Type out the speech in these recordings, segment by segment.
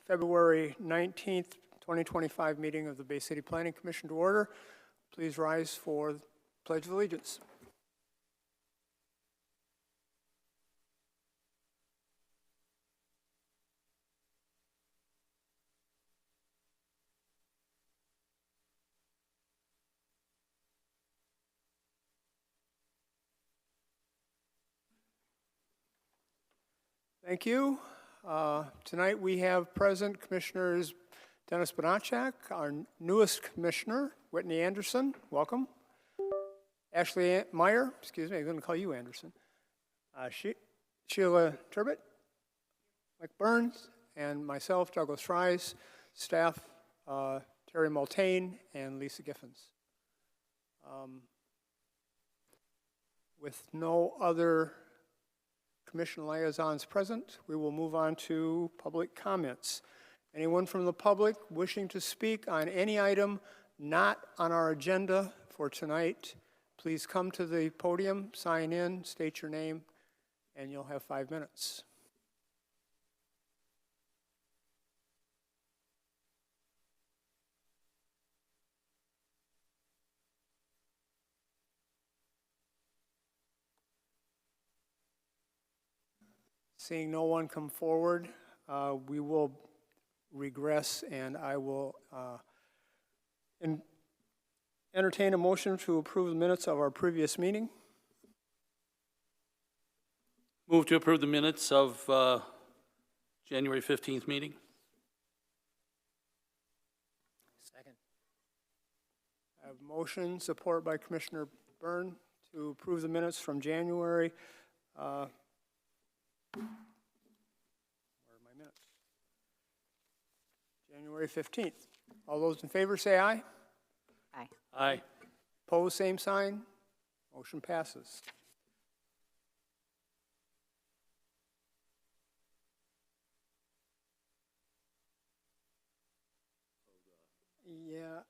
February 19th, 2025 meeting of the Bay City Planning Commission to order. Please rise for the Pledge of Allegiance. Thank you. Tonight we have present Commissioners Dennis Bonachak, our newest commissioner, Whitney Anderson, welcome. Ashley Meyer, excuse me, I'm going to call you Anderson. Sheila Turbett, Mike Burns, and myself, Douglas Fries, staff, Terry Multane, and Lisa Giffens. With no other commission liaisons present, we will move on to public comments. Anyone from the public wishing to speak on any item not on our agenda for tonight, please come to the podium, sign in, state your name, and you'll have 5 minutes. Seeing no one come forward, we will regress, and I will entertain a motion to approve the minutes of our previous meeting. Move to approve the minutes of January 15th meeting. Second. I have motion, support by Commissioner Byrne, to approve the minutes from January. Where are my minutes? January 15th. All those in favor say aye. Aye. Aye. Opposed, same sign. Motion passes. Yeah.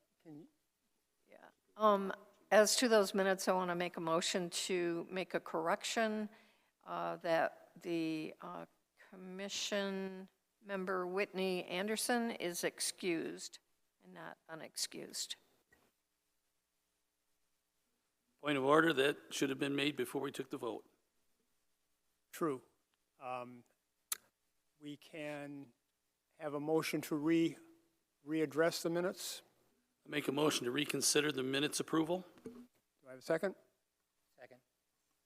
As to those minutes, I want to make a motion to make a correction that the commission member Whitney Anderson is excused and not unexcused. Point of order, that should have been made before we took the vote. True. We can have a motion to readdress the minutes. Make a motion to reconsider the minutes approval. Do I have a second? Second.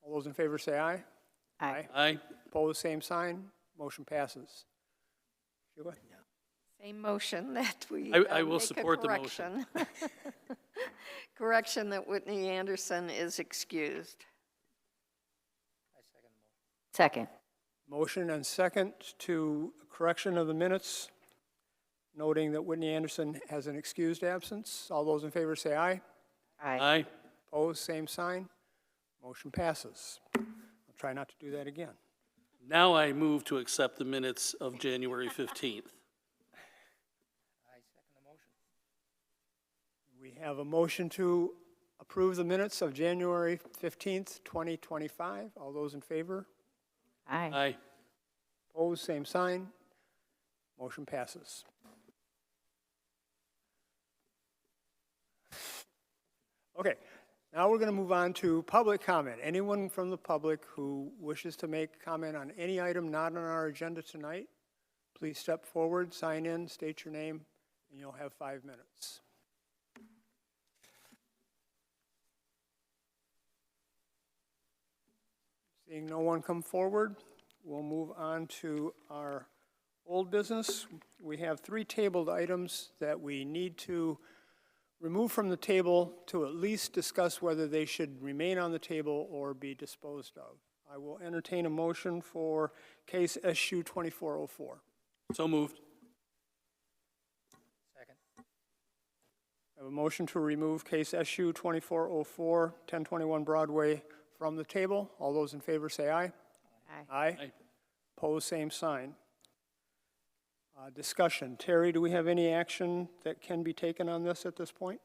All those in favor say aye. Aye. Aye. Opposed, same sign. Motion passes. Sheila? Same motion that we I will make support a the motion. Correction that Whitney Anderson is excused. Second. Motion and second to correction of the minutes, noting that Whitney Anderson has an excused absence. All those in favor say aye. Aye. Aye. Opposed, same sign. Motion passes. I'll try not to do that again. Now I move to accept the minutes of January 15th. We have a motion to approve the minutes of January 15th, 2025. All those in favor? Aye. Aye. Opposed, same sign. Motion passes. Okay, now we're going to move on to public comment. Anyone from the public who wishes to make comment on any item not on our agenda tonight, please step forward, sign in, state your name, and you'll have 5 minutes. Seeing no one come forward, we'll move on to our old business. We have 3 tabled items that we need to remove from the table to at least discuss whether they should remain on the table or be disposed of. I will entertain a motion for case SU 2404. So moved. Second. I have a motion to remove case SU 2404, 1021 Broadway from the table. All those in favor say aye. Aye. Aye. Aye. Opposed, same sign. Discussion. Terry, do we have any action that can be taken on this at this point?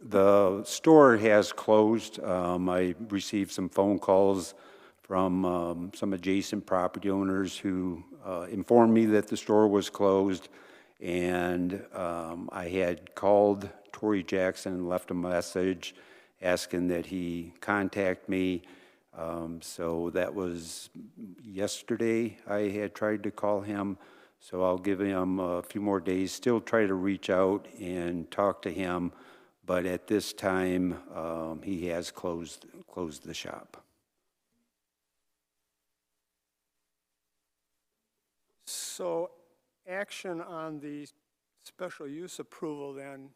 The store has closed. I received some phone calls from some adjacent property owners who informed me that the store was closed. And I had called Tory Jackson and left a message asking that he contact me. So that was yesterday. I had tried to call him. So I'll give him a few more days, still try to reach out and talk to him. But at this time, he has closed the shop. So action on the special use approval then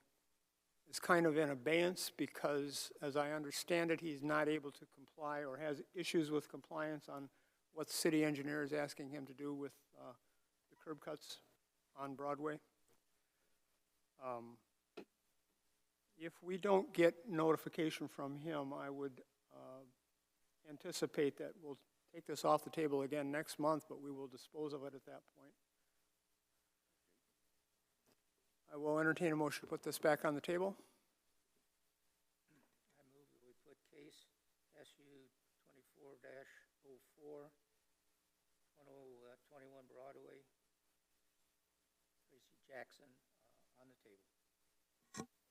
is kind of in abeyance because, as I understand it, he's not able to comply or has issues with compliance on what the city engineer is asking him to do with the curb cuts on Broadway. If we don't get notification from him, I would anticipate that we'll take this off the table again next month, but we will dispose of it at that point. I will entertain a motion to put this back on the table. I move that we put case SU 24-04, 21 Broadway, Tracy Jackson, on the table.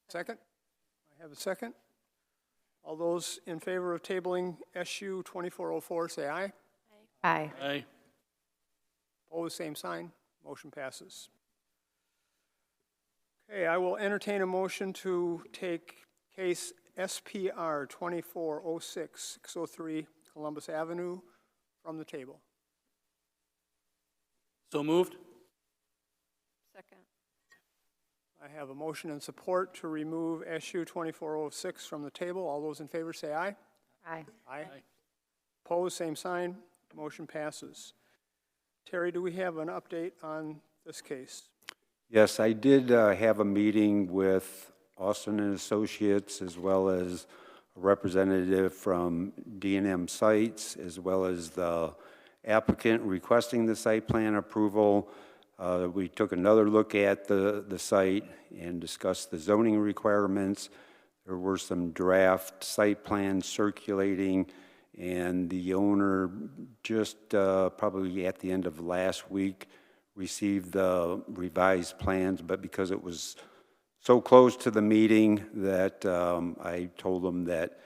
Second? I have a second. All those in favor of tabling SU 2404, say aye. Aye. Aye. Opposed, same sign. Motion passes. Okay, I will entertain a motion to take case SPR 2406, 603 Columbus Avenue from the table. So moved? Second. I have a motion and support to remove SU 2406 from the table. All those in favor say aye. Aye. Aye. Opposed, same sign. Motion passes. Terry, do we have an update on this case? Yes, I did have a meeting with Austin and Associates, as well as a representative from D&M Sites, as well as the applicant requesting the site plan approval. We took another look at the site and discussed the zoning requirements. There were some draft site plans circulating, and the owner just probably at the end of last week received the revised plans, but because it was so close to the meeting that I told them that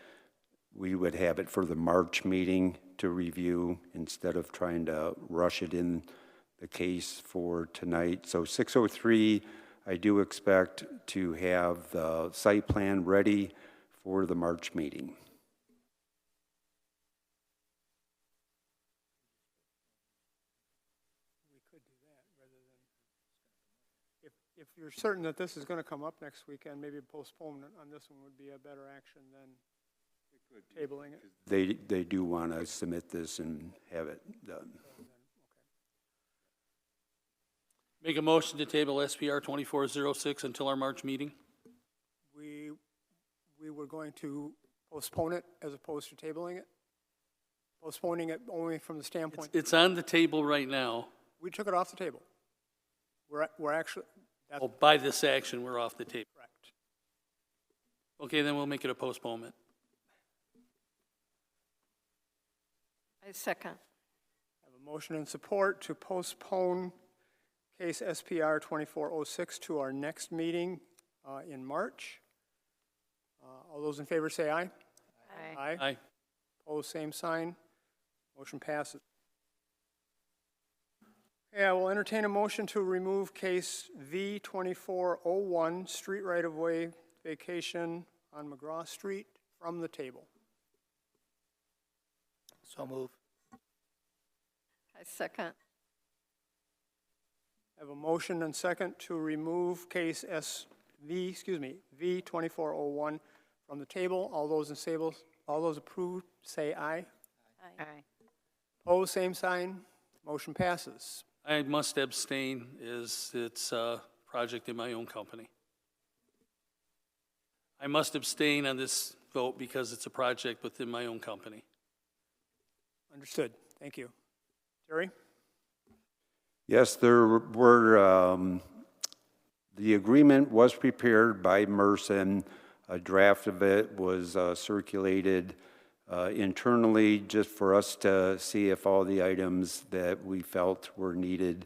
we would have it for the March meeting to review instead of trying to rush it in the case for tonight. So 603, I do expect to have the site plan ready for the March meeting. We could do that rather than, if you're certain that this is going to come up next weekend, maybe postponement on this one would be a better action than tabling it. They do want to submit this and have it done. Make a motion to table SPR 2406 until our March meeting? We were going to postpone it as opposed to tabling it? Postponing it only from the standpoint, It's on the table right now. we took it off the table. We're actually, that's Well, by this action, we're off the table. correct. Okay, then we'll make it a postponement. I second. I have a motion and support to postpone case SPR 2406 to our next meeting in March. All those in favor say aye. Aye. Aye. Opposed, same sign. Motion passes. Okay, I will entertain a motion to remove case V2401, street right-of-way vacation on McGraw Street, from the table. So move. I second. I have a motion and second to remove case V2401 from the table. All those approved, say aye. Aye. Opposed, same sign. Motion passes. I must abstain, as it's a project in my own company. I must abstain on this vote because it's a project within my own company. Understood. Thank you. Terry? Yes, there were, the agreement was prepared by Merson. A draft of it was circulated internally, just for us to see if all the items that we felt were needed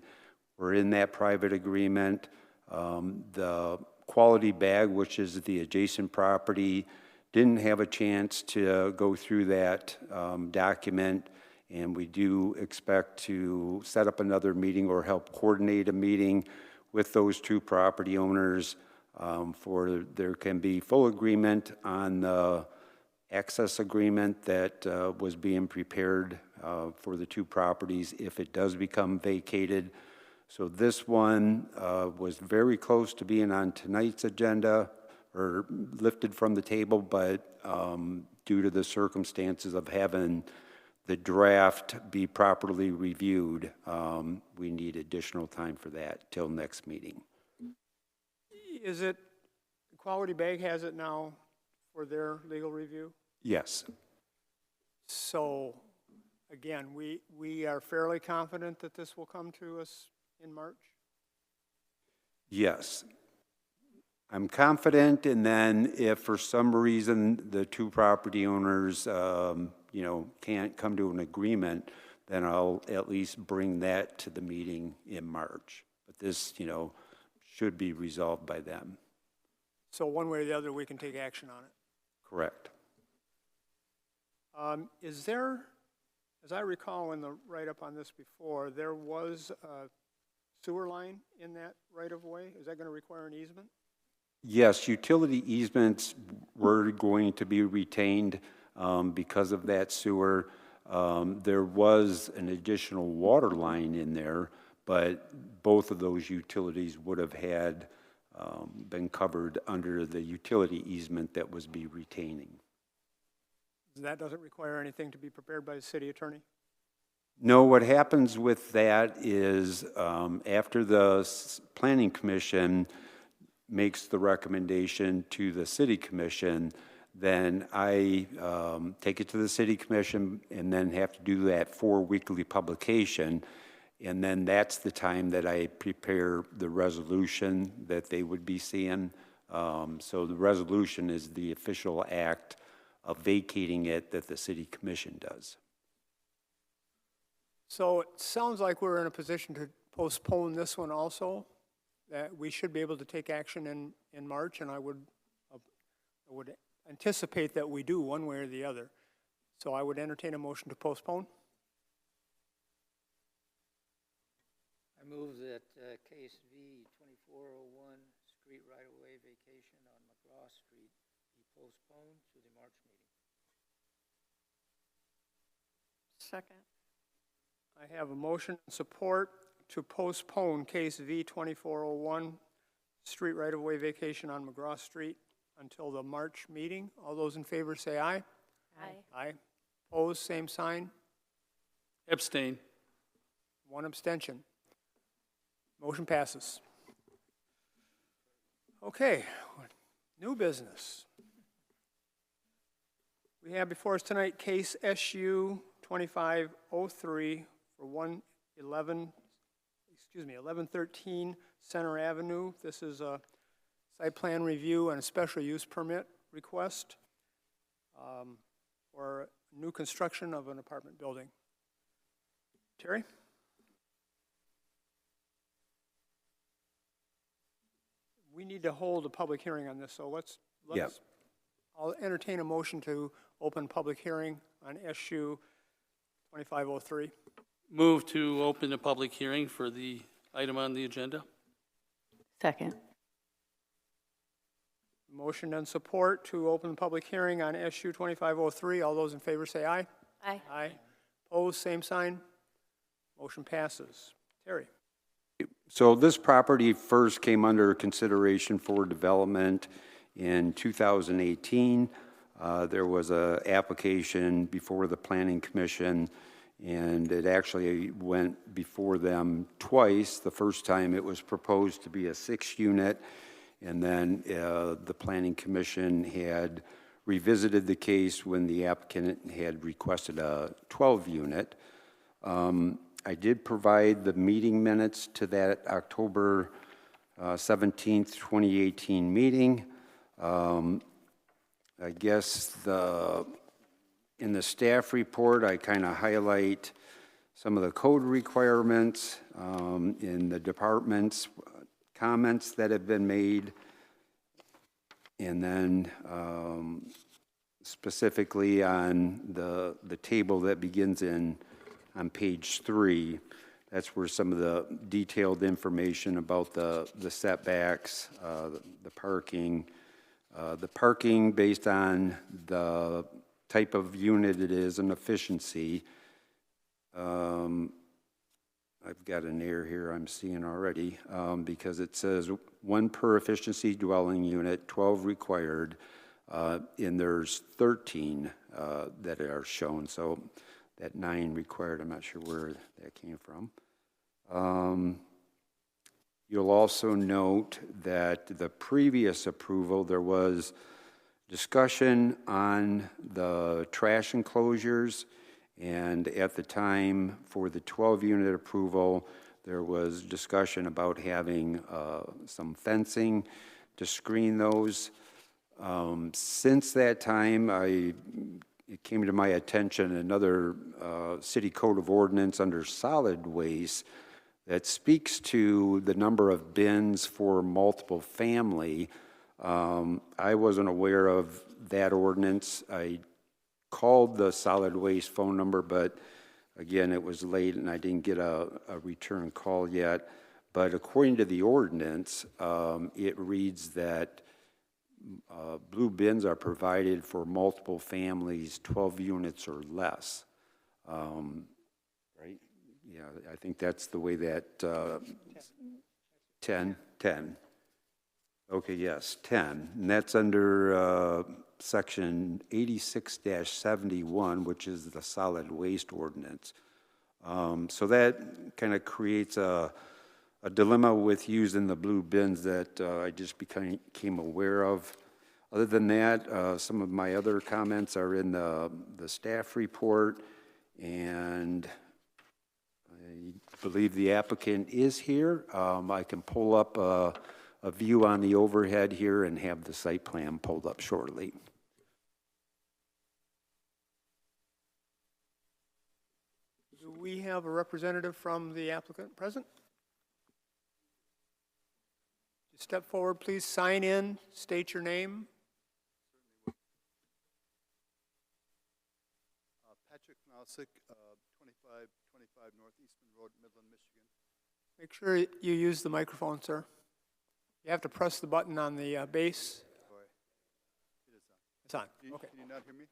were in that private agreement. The Quality Bag, which is the adjacent property, didn't have a chance to go through that document, and we do expect to set up another meeting or help coordinate a meeting with those two property owners for there can be full agreement on the access agreement that was being prepared for the two properties if it does become vacated. So this one was very close to being on tonight's agenda or lifted from the table, but due to the circumstances of having the draft be properly reviewed, we need additional time for that till next meeting. Is it, Quality Bag has it now for their legal review? Yes. So, again, we are fairly confident that this will come to us in March? Yes. I'm confident, and then if for some reason the two property owners, can't come to an agreement, then I'll at least bring that to the meeting in March. But this, should be resolved by them. So one way or the other, we can take action on it. Correct. Is there, as I recall in the write-up on this before, there was a sewer line in that right-of-way? Is that going to require an easement? Yes, utility easements were going to be retained because of that sewer. There was an additional water line in there, but both of those utilities would have had been covered under the utility easement that was be retaining. That doesn't require anything to be prepared by the city attorney? No, what happens with that is after the Planning Commission makes the recommendation to the City Commission, then I take it to the City Commission and then have to do that for weekly publication. And then that's the time that I prepare the resolution that they would be seeing. So the resolution is the official act of vacating it that the City Commission does. So it sounds like we're in a position to postpone this one also, that we should be able to take action in March, and I would anticipate that we do one way or the other. So I would entertain a motion to postpone. I move that case V 2401, street right-of-way vacation on McGraw Street, be postponed to the March meeting. Second. I have a motion and support to postpone case V 2401, street right-of-way vacation on McGraw Street until the March meeting. All those in favor say aye. Aye. Aye. Opposed, same sign. Abstain. One abstention. Motion passes. Okay, new business. We have before us tonight case SU 2503 for 1113 Center Avenue. This is a site plan review and a special use permit request for new construction of an apartment building. Terry? We need to hold a public hearing on this, so let's I'll entertain a motion to open public hearing on SU 2503. Move to open the public hearing for the item on the agenda. Second. Motion and support to open public hearing on SU 2503. All those in favor say aye. Aye. Aye. Opposed, same sign. Motion passes. Terry? So this property first came under consideration for development in 2018. There was an application before the Planning Commission, and it actually went before them twice. The first time it was proposed to be a 6-unit, and then the Planning Commission had revisited the case when the applicant had requested a 12-unit. I did provide the meeting minutes to that October 17th, 2018 meeting. I guess the In the staff report, I kind of highlight some of the code requirements in the departments, comments that have been made, and then specifically on the table that begins on page 3. That's where some of the detailed information about the setbacks, the parking based on the type of unit it is and efficiency. I've got an error here I'm seeing already because it says 1 per efficiency dwelling unit, 12 required, and there's 13 that are shown. So that 9 required, I'm not sure where that came from. You'll also note that the previous approval, there was discussion on the trash enclosures, and at the time for the 12-unit approval, there was discussion about having some fencing to screen those. Since that time, it came to my attention another city code of ordinance under solid waste that speaks to the number of bins for multiple family. I wasn't aware of that ordinance. I called the solid waste phone number, but again, it was late and I didn't get a return call yet. But according to the ordinance, it reads that blue bins are provided for multiple families, 12 units or less. Right? Yeah, I think that's the way that 10. Okay, yes, 10. And that's under section 86-71, which is the solid waste ordinance. So that kind of creates a dilemma with using the blue bins that I just became aware of. Other than that, some of my other comments are in the staff report, and I believe the applicant is here. I can pull up a view on the overhead here and have the site plan pulled up shortly. Do we have a representative from the applicant present? Just step forward, please, sign in, state your name. Patrick Nausick, 2525 Northeastern Road, Midland, Michigan. Make sure you use the microphone, sir. You have to press the button on the base. Boy, it is on. It's on, okay. Can you not hear me?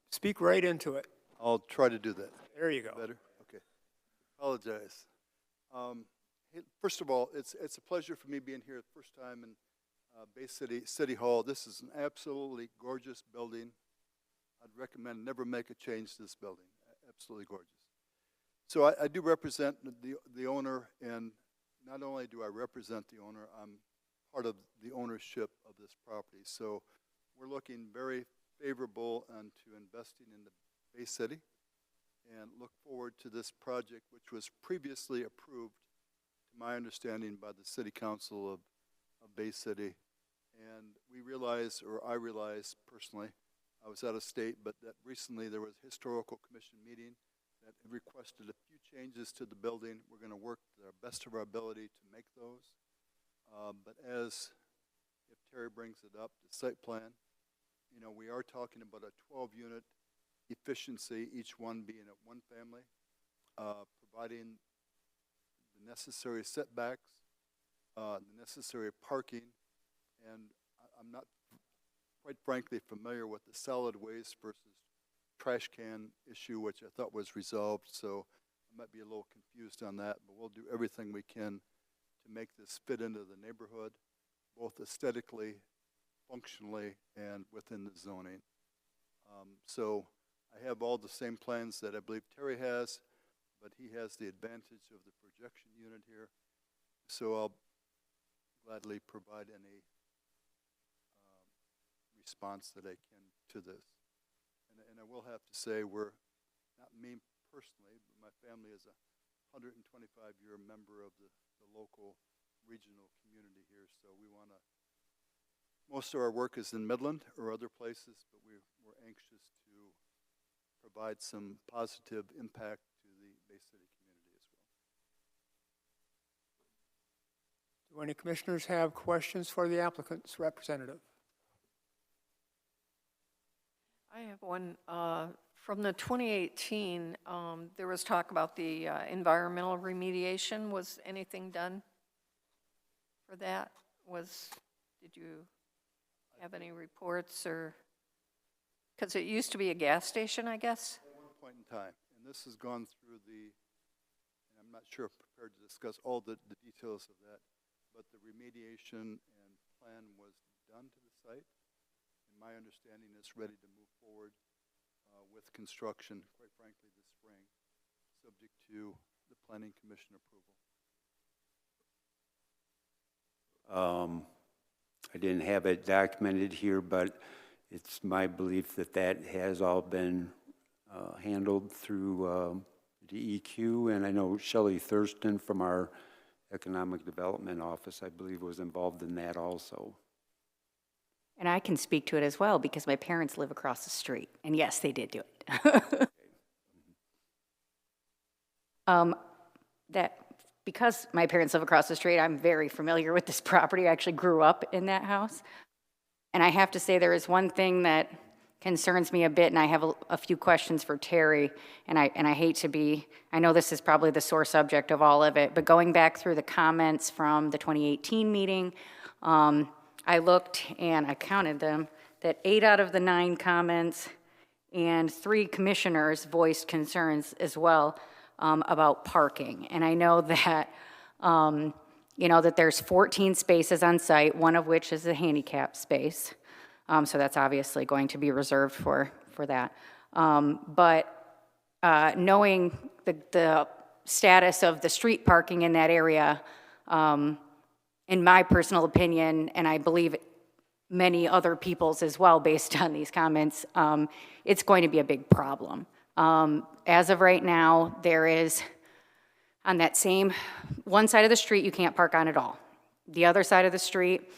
Speak right into it. I'll try to do that. There you go. Better? Okay. Apologize. Hey, first of all, it's a pleasure for me being here the first time in Bay City Hall. This is an absolutely gorgeous building. I'd recommend never make a change to this building. Absolutely gorgeous. So I do represent the owner, and not only do I represent the owner, I'm part of the ownership of this property. So we're looking very favorable to investing in the Bay City and look forward to this project, which was previously approved, to my understanding, by the City Council of Bay City. And we realize, or I realize personally, I was out of state, but that recently there was a historical commission meeting that requested a few changes to the building. We're going to work to the best of our ability to make those. But if Terry brings it up, the site plan, we are talking about a 12-unit efficiency, each one being at one family, providing the necessary setbacks, the necessary parking, and I'm not, quite frankly, familiar with the solid waste versus trash can issue, which I thought was resolved, so I might be a little confused on that, but we'll do everything we can to make this fit into the neighborhood, both aesthetically, functionally, and within the zoning. So I have all the same plans that I believe Terry has, but he has the advantage of the projection unit here, so I'll gladly provide any response that I can to this. And I will have to say, we're, not me personally, but my family is a 125-year member of the local regional community here, so we want to, most of our work is in Midland or other places, but we're anxious to provide some positive impact to the Bay City community as well. Do any commissioners have questions for the applicant's representative? I have one. From the 2018, there was talk about the environmental remediation. Was anything done for that? Did you have any reports or? Because it used to be a gas station, I guess? At one point in time, and this has gone through and I'm not sure I'm prepared to discuss all the details of that, but the remediation and plan was done to the site. And my understanding is ready to move forward with construction, quite frankly, this spring, subject to the Planning Commission approval. I didn't have it documented here, but it's my belief that that has all been handled through DEQ, and I know Shelley Thurston from our Economic Development Office, I believe, was involved in that also. And I can speak to it as well because my parents live across the street. And yes, they did do it. Because my parents live across the street, I'm very familiar with this property. I actually grew up in that house. And I have to say there is one thing that concerns me a bit, and I have a few questions for Terry, and I hate to be, I know this is probably the sore subject of all of it, but going back through the comments from the 2018 meeting, I looked and I counted them, that 8 out of the 9 comments and 3 commissioners voiced concerns as well about parking. And I know that, that there's 14 spaces on site, one of which is a handicap space. So that's obviously going to be reserved for that. But knowing the status of the street parking in that area, in my personal opinion, and I believe many other people's as well based on these comments, it's going to be a big problem. As of right now, there is, on that same one side of the street, you can't park on at all. The other side of the street,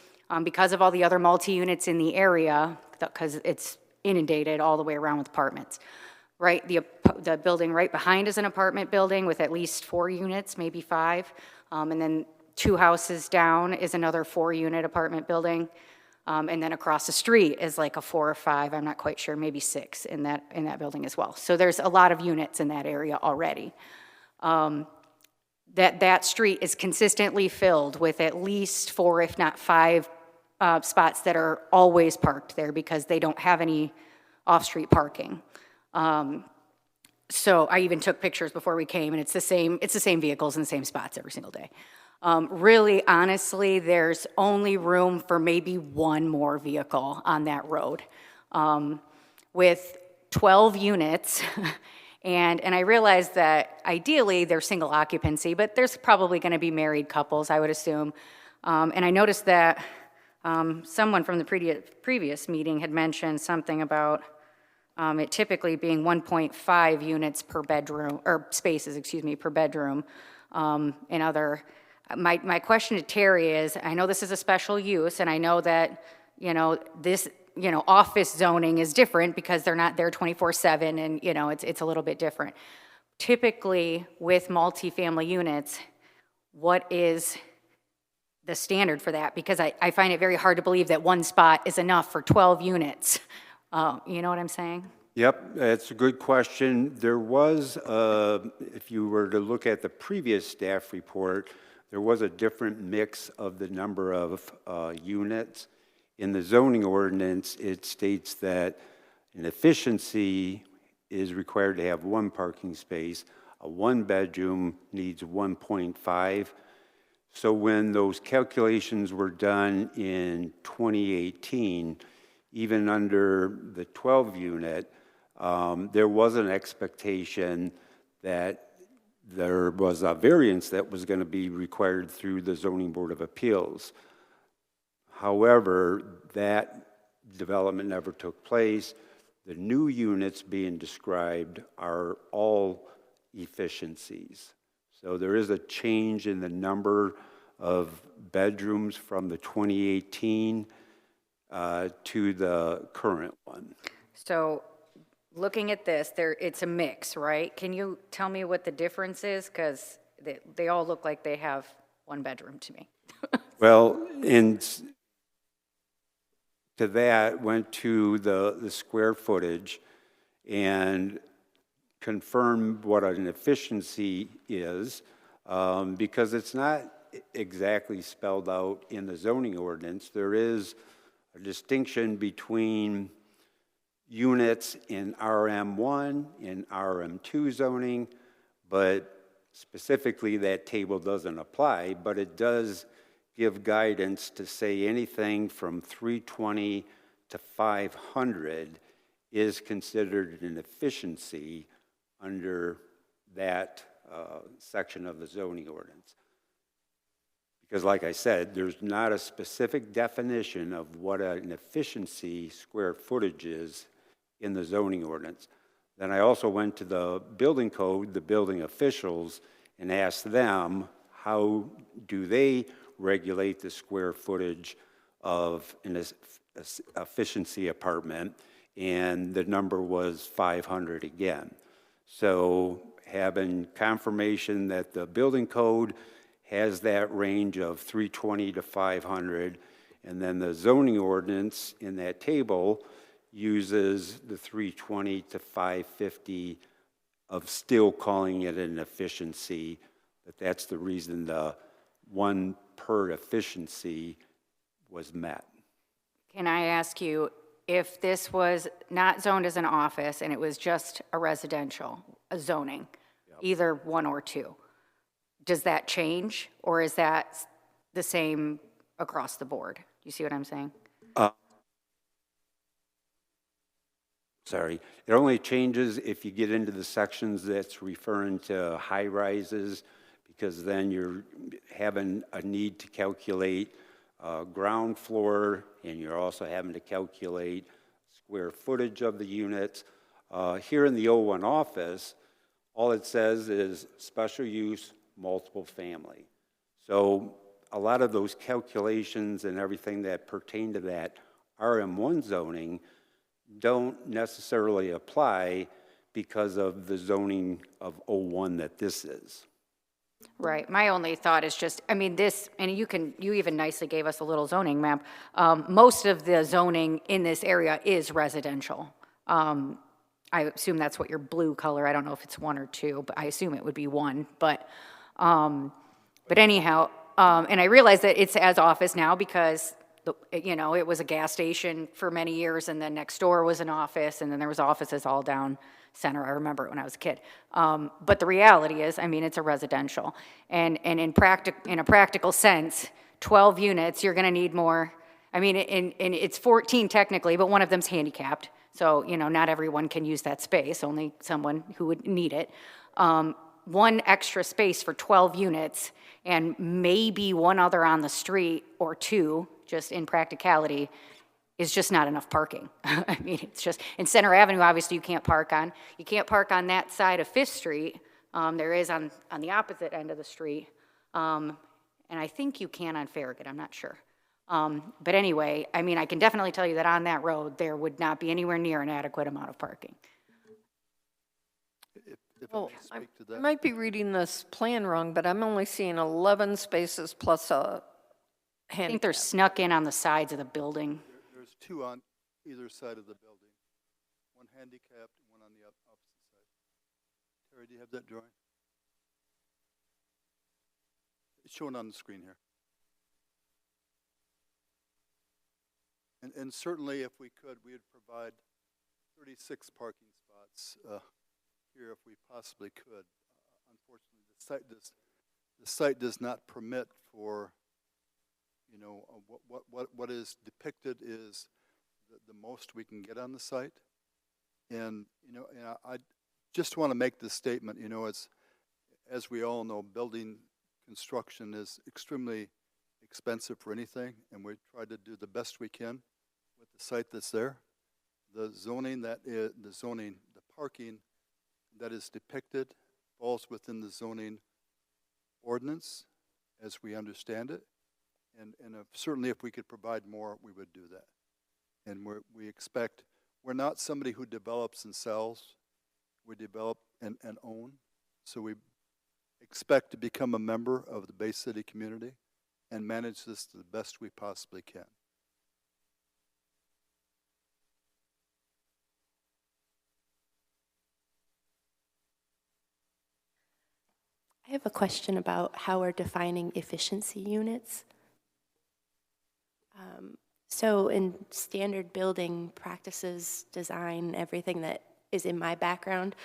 because of all the other multi-units in the area, because it's inundated all the way around with apartments, right? The building right behind is an apartment building with at least 4 units, maybe 5, and then 2 houses down is another 4-unit apartment building. And then across the street is like a 4 or 5, I'm not quite sure, maybe 6 in that building as well. So there's a lot of units in that area already. That street is consistently filled with at least 4, if not 5, spots that are always parked there because they don't have any off-street parking. So I even took pictures before we came, and it's the same vehicles in the same spots every single day. Really, honestly, there's only room for maybe 1 more vehicle on that road. With 12 units, and I realize that ideally they're single occupancy, but there's probably going to be married couples, I would assume. And I noticed that someone from the previous meeting had mentioned something about it typically being 1.5 units per bedroom, or spaces, per bedroom, in other. My question to Terry is, I know this is a special use, and I know that, this, office zoning is different because they're not there 24/7, and, it's a little bit different. Typically, with multifamily units, what is the standard for that? Because I find it very hard to believe that 1 spot is enough for 12 units. You know what I'm saying? Yep, that's a good question. There was, if you were to look at the previous staff report, there was a different mix of the number of units. In the zoning ordinance, it states that an efficiency is required to have 1 parking space. A 1-bedroom needs 1.5. So when those calculations were done in 2018, even under the 12-unit, there was an expectation that there was a variance that was going to be required through the Zoning Board of Appeals. However, that development never took place. The new units being described are all efficiencies. So there is a change in the number of bedrooms from the 2018 to the current one. So looking at this, it's a mix, right? Can you tell me what the difference is? Because they all look like they have one bedroom to me. Well, and to that, went to the square footage and confirmed what an efficiency is, because it's not exactly spelled out in the zoning ordinance. There is a distinction between units in RM1 and RM2 zoning, but specifically that table doesn't apply, but it does give guidance to say anything from 320 to 500 is considered an efficiency under that section of the zoning ordinance. Because like I said, there's not a specific definition of what an efficiency square footage is in the zoning ordinance. Then I also went to the building code, the building officials, and asked them how do they regulate the square footage of an efficiency apartment, and the number was 500 again. So having confirmation that the building code has that range of 320 to 500, and then the zoning ordinance in that table uses the 320 to 550 of still calling it an efficiency, but that's the reason the one per efficiency was met. Can I ask you, if this was not zoned as an office and it was just a residential, a zoning, either one or two, does that change, or is that the same across the board? Do you see what I'm saying? Sorry, it only changes if you get into the sections that's referring to high rises, because then you're having a need to calculate ground floor, and you're also having to calculate square footage of the units. Here in the O1 office, all it says is special use, multiple family. So a lot of those calculations and everything that pertain to that RM1 zoning don't necessarily apply because of the zoning of O1 that this is. Right. My only thought is just, I mean, this, and you even nicely gave us a little zoning map. Most of the zoning in this area is residential. I assume that's what your blue color, I don't know if it's one or two, but I assume it would be one. But anyhow, and I realize that it's as office now because, you know, it was a gas station for many years, and then next door was an office, and then there was offices all down center. I remember it when I was a kid. But the reality is, I mean, it's a residential. And in a practical sense, 12 units, you're going to need more. I mean, and it's 14 technically, but one of them's handicapped. So, you know, not everyone can use that space, only someone who would need it. One extra space for 12 units and maybe one other on the street or two, just in practicality, is just not enough parking. I mean, it's just, in Center Avenue, obviously you can't park on. You can't park on that side of Fifth Street. There is on the opposite end of the street. And I think you can on Farragut, I'm not sure. But anyway, I mean, I can definitely tell you that on that road, there would not be anywhere near an adequate amount of parking. If I Well, may speak to I that. might be reading this plan wrong, but I'm only seeing 11 spaces plus a I think handicap. they're snuck in on the sides of the building. There's two on either side of the building, one handicapped and one on the opposite side. Terry, do you have that drawing? It's shown on the screen here. And certainly if we could, we would provide 36 parking spots here if we possibly could. Unfortunately, the site does not permit for, you know, what is depicted is the most we can get on the site. And, you know, and I just want to make this statement, you know, as we all know, building construction is extremely expensive for anything, and we try to do the best we can with the site that's there. The zoning the parking that is depicted falls within the zoning ordinance as we understand it. And certainly if we could provide more, we would do that. And we expect, we're not somebody who develops and sells. We develop and own. So we expect to become a member of the Bay City community and manage this the best we possibly can. I have a question about how we're defining efficiency units. So in standard building practices, design, everything that is in my background,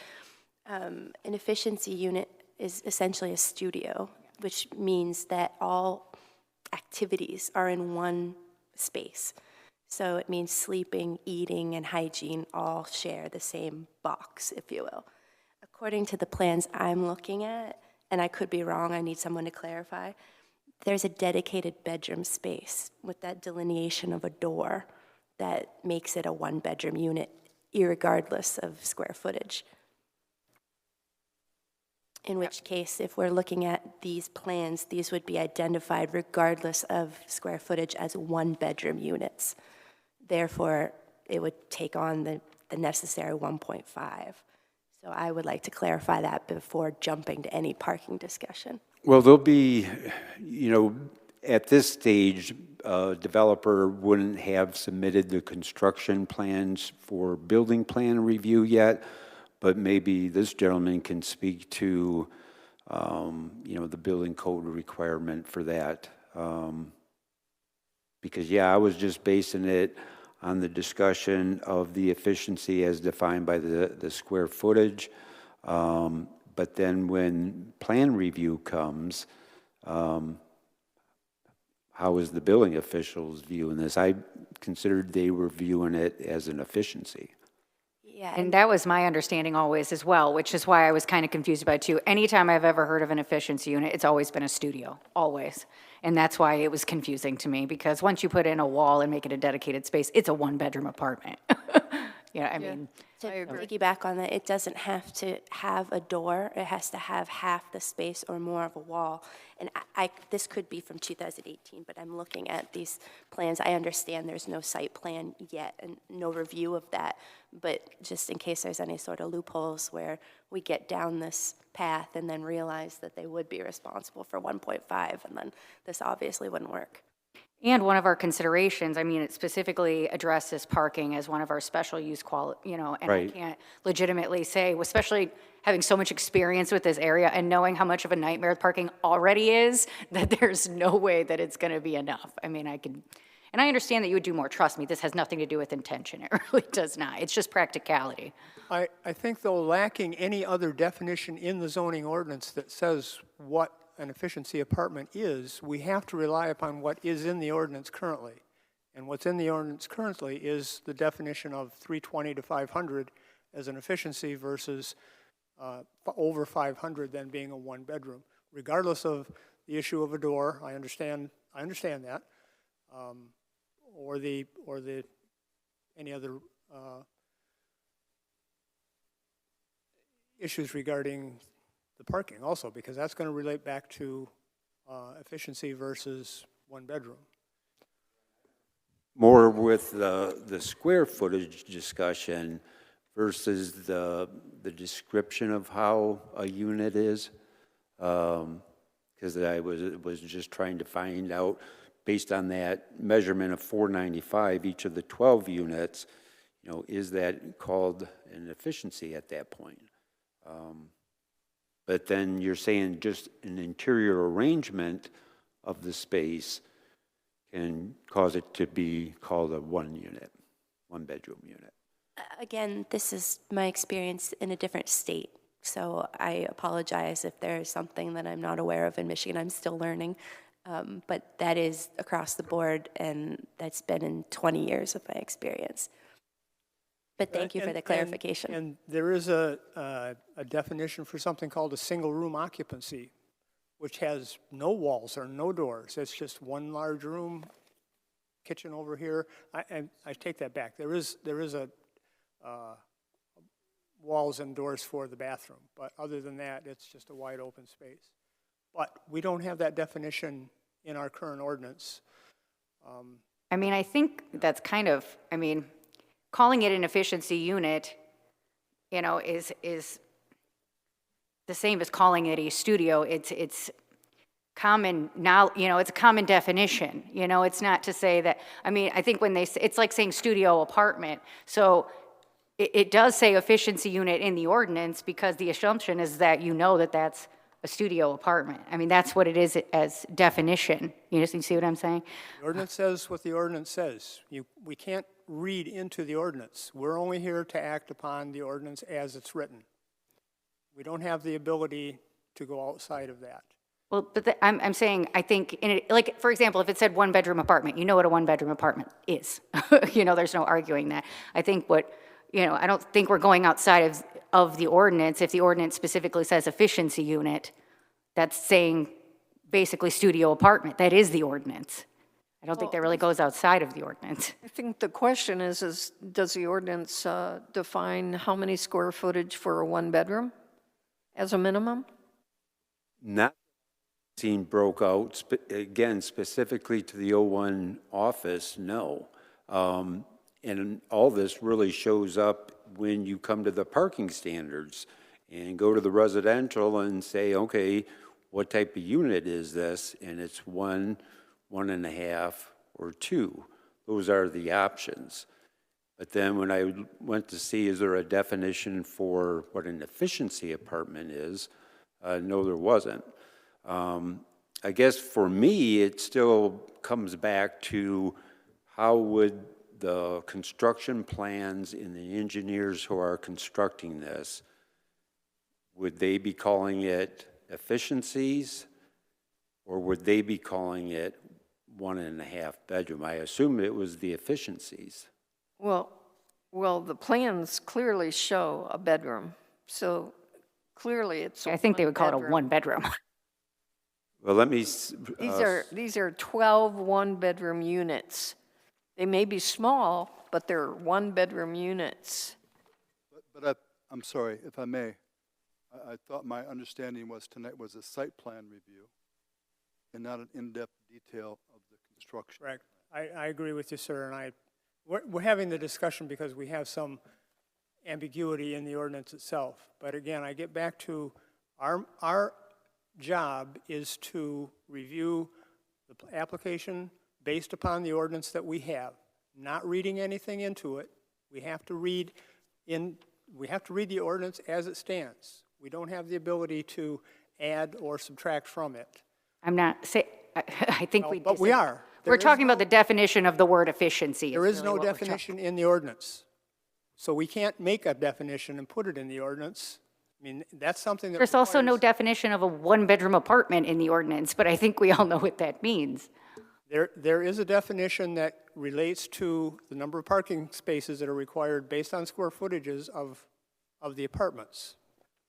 an efficiency unit is essentially a studio, which means that all activities are in one space. So it means sleeping, eating, and hygiene all share the same box, if you will. According to the plans I'm looking at, and I could be wrong, I need someone to clarify, there's a dedicated bedroom space with that delineation of a door that makes it a one-bedroom unit, irregardless of square footage. In which case, if we're looking at these plans, these would be identified regardless of square footage as one-bedroom units. Therefore, it would take on the necessary 1.5. So I would like to clarify that before jumping to any parking discussion. Well, there'll be, at this stage, a developer wouldn't have submitted the construction plans for building plan review yet, but maybe this gentleman can speak to, the building code requirement for that. Because, I was just basing it on the discussion of the efficiency as defined by the square footage. But then when plan review comes, how is the building officials viewing this? I considered they were viewing it as an efficiency. Yeah, And that was my understanding always as well, which is why I was kind of confused about it too. Anytime I've ever heard of an efficiency unit, it's always been a studio, always. And that's why it was confusing to me, because once you put in a wall and make it a dedicated space, it's a one-bedroom apartment. I mean, to I agree. piggyback on that, it doesn't have to have a door. It has to have half the space or more of a wall. And this could be from 2018, but I'm looking at these plans. I understand there's no site plan yet and no review of that. But just in case there's any sort of loopholes where we get down this path and then realize that they would be responsible for 1.5, and then this obviously wouldn't work. and one of our considerations, it specifically addresses parking as one of our special use and I Right. can't legitimately say, especially having so much experience with this area and knowing how much of a nightmare parking already is, that there's no way that it's gonna be enough. And I understand that you would do more, trust me, this has nothing to do with intention, it really does not, it's just practicality. I think, though, lacking any other definition in the zoning ordinance that says what an efficiency apartment is, we have to rely upon what is in the ordinance currently. And what's in the ordinance currently is the definition of 320 to 500 as an efficiency versus over 500 then being a one-bedroom. Regardless of the issue of a door, I understand that, or any other issues regarding the parking also, because that's going to relate back to efficiency versus one bedroom. More with the square footage discussion versus the description of how a unit is. Because I was just trying to find out, based on that measurement of 495, each of the 12 units, is that called an efficiency at that point? But then you're saying just an interior arrangement of the space can cause it to be called a one-bedroom unit. Again, this is my experience in a different state, so I apologize if there's something that I'm not aware of in Michigan. I'm still learning, but that is across the board, and that's been in 20 years of my experience. But thank you for the clarification. And there is a definition for something called a single-room occupancy, which has no walls or no doors. It's just one large room, kitchen over here. I take that back. There is a walls and doors for the bathroom, but other than that, it's just a wide open space. But we don't have that definition in our current ordinance. I think that's kind of, calling it an efficiency unit, you know, is the same as calling it a studio. It's common now, you know, it's a common definition. You know, it's not to say that, I mean, I think when they say, it's like saying studio apartment. So it does say efficiency unit in the ordinance because the assumption is that you know that that's a studio apartment. I mean, that's what it is as definition. You see what I'm saying? The ordinance says what the ordinance says. We can't read into the ordinance. We're only here to act upon the ordinance as it's written. We don't have the ability to go outside of that. Well, but I'm saying, I think, in it, like, for example, if it said one-bedroom apartment, you know what a one-bedroom apartment is. You know, there's no arguing that. I think I don't think we're going outside of the ordinance. If the ordinance specifically says efficiency unit, that's saying basically studio apartment. That is the ordinance. I don't think that really goes outside of the ordinance. I think the question is does the ordinance define how many square footage for a one-bedroom as a minimum? Not seen broke out, again, specifically to the O1 office, no. And all this really shows up when you come to the parking standards and go to the residential and say, okay, what type of unit is this? And it's 1, 1.5, or 2. Those are the options. But then when I went to see, is there a definition for what an efficiency apartment is? No, there wasn't. I guess for me, it still comes back to how would the construction plans and the engineers who are constructing this, would they be calling it efficiencies, or would they be calling it 1.5 bedroom? I assume it was the efficiencies. Well, the plans clearly show a bedroom, so clearly it's a I think they would call it a one-bedroom. one-bedroom. Well, let me. These are 12 one-bedroom units. They may be small, but they're one-bedroom units. But I'm sorry, if I may, I thought my understanding was tonight was a site plan review and not an in-depth detail of the construction. Correct. I agree with you, sir, and we're having the discussion because we have some ambiguity in the ordinance itself. But again, I get back to our job is to review the application based upon the ordinance that we have, not reading anything into it. We have to read the ordinance as it stands. We don't have the ability to add or subtract from it. I'm not saying, I think we. But we are. We're talking about the definition of the word efficiency. There is no definition in the ordinance. So we can't make a definition and put it in the ordinance. I mean, that's something that There's also no requires- definition of a one-bedroom apartment in the ordinance, but I think we all know what that means. There is a definition that relates to the number of parking spaces that are required based on square footages of the apartments,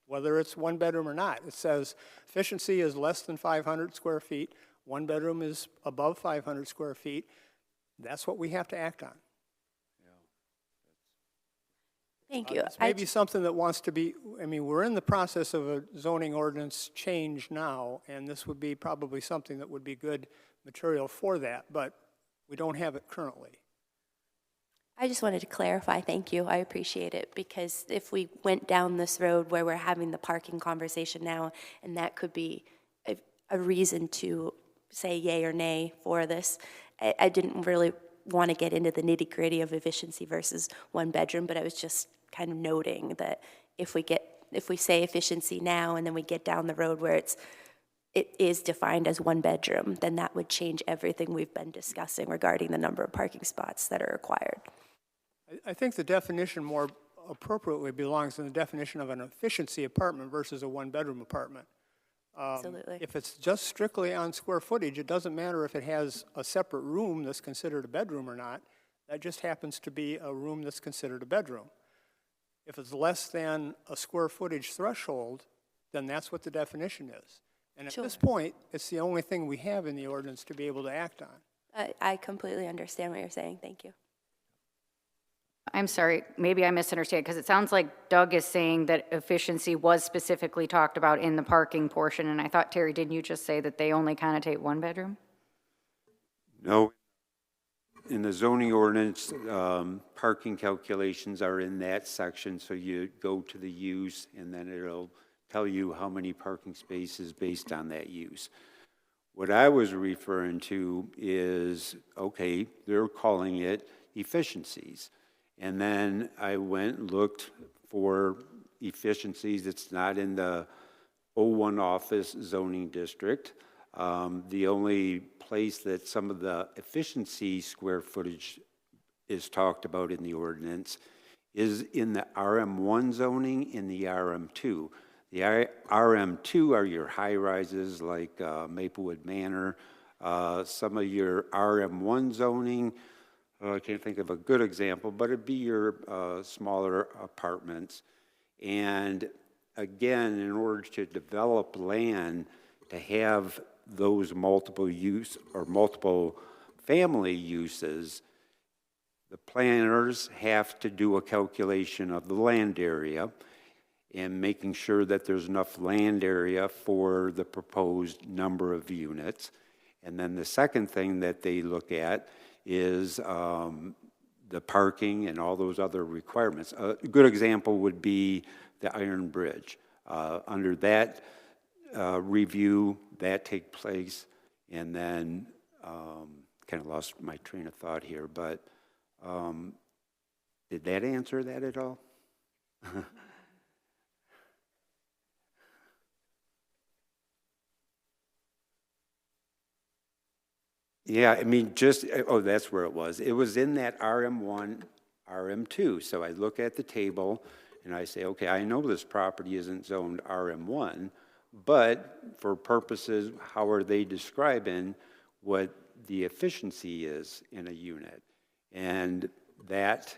whether it's one bedroom or not. It says efficiency is less than 500 square feet. One bedroom is above 500 square feet. That's what we have to act on. Thank you. It's maybe something that wants to be, I mean, we're in the process of a zoning ordinance change now, and this would be probably something that would be good material for that, but we don't have it currently. I just wanted to clarify, thank you, I appreciate it, because if we went down this road where we're having the parking conversation now, and that could be a reason to say yay or nay for this, I didn't really want to get into the nitty-gritty of efficiency versus one bedroom, but I was just kind of noting that if we say efficiency now and then we get down the road where it is defined as one bedroom, then that would change everything we've been discussing regarding the number of parking spots that are required. I think the definition more appropriately belongs in the definition of an efficiency apartment versus a one-bedroom apartment. Absolutely. If it's just strictly on square footage, it doesn't matter if it has a separate room that's considered a bedroom or not. That just happens to be a room that's considered a bedroom. If it's less than a square footage threshold, then that's what the definition is. And at this point, it's the only thing we have in the ordinance to be able to act on. I completely understand what you're saying. Thank you. I'm sorry, maybe I misunderstand, because it sounds like Doug is saying that efficiency was specifically talked about in the parking portion, and I thought, Terry, didn't you just say that they only connotate one bedroom? No, in the zoning ordinance, parking calculations are in that section, so you go to the use, and then it'll tell you how many parking spaces based on that use. What I was referring to is, okay, they're calling it efficiencies. And then I went and looked for efficiencies. It's not in the O1 office zoning district. The only place that some of the efficiency square footage is talked about in the ordinance is in the RM1 zoning in the RM2. The RM2 are your high-rises like Maplewood Manor. Some of your RM1 zoning, I can't think of a good example, but it'd be your smaller apartments. And again, in order to develop land to have those multiple use or multiple family uses, the planners have to do a calculation of the land area and making sure that there's enough land area for the proposed number of units. And then the second thing that they look at is the parking and all those other requirements. A good example would be the Iron Bridge. Under that review, that takes place, and then kind of lost my train of thought here, but did that answer that at all? Yeah, I mean, oh, that's where it was. It was in that RM1, RM2. So I look at the table and I say, okay, I know this property isn't zoned RM1, but for purposes, how are they describing what the efficiency is in a unit? And that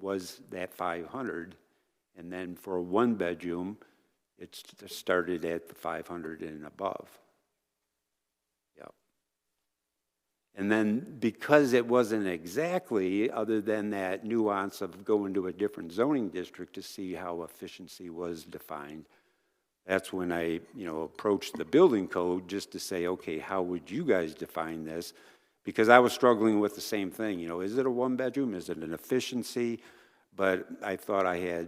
was that 500. And then for a one bedroom, it started at the 500 and above. And then because it wasn't exactly, other than that nuance of going to a different zoning district to see how efficiency was defined, that's when I, approached the building code just to say, okay, how would you guys define this? Because I was struggling with the same thing, is it a one bedroom? Is it an efficiency? But I thought I had,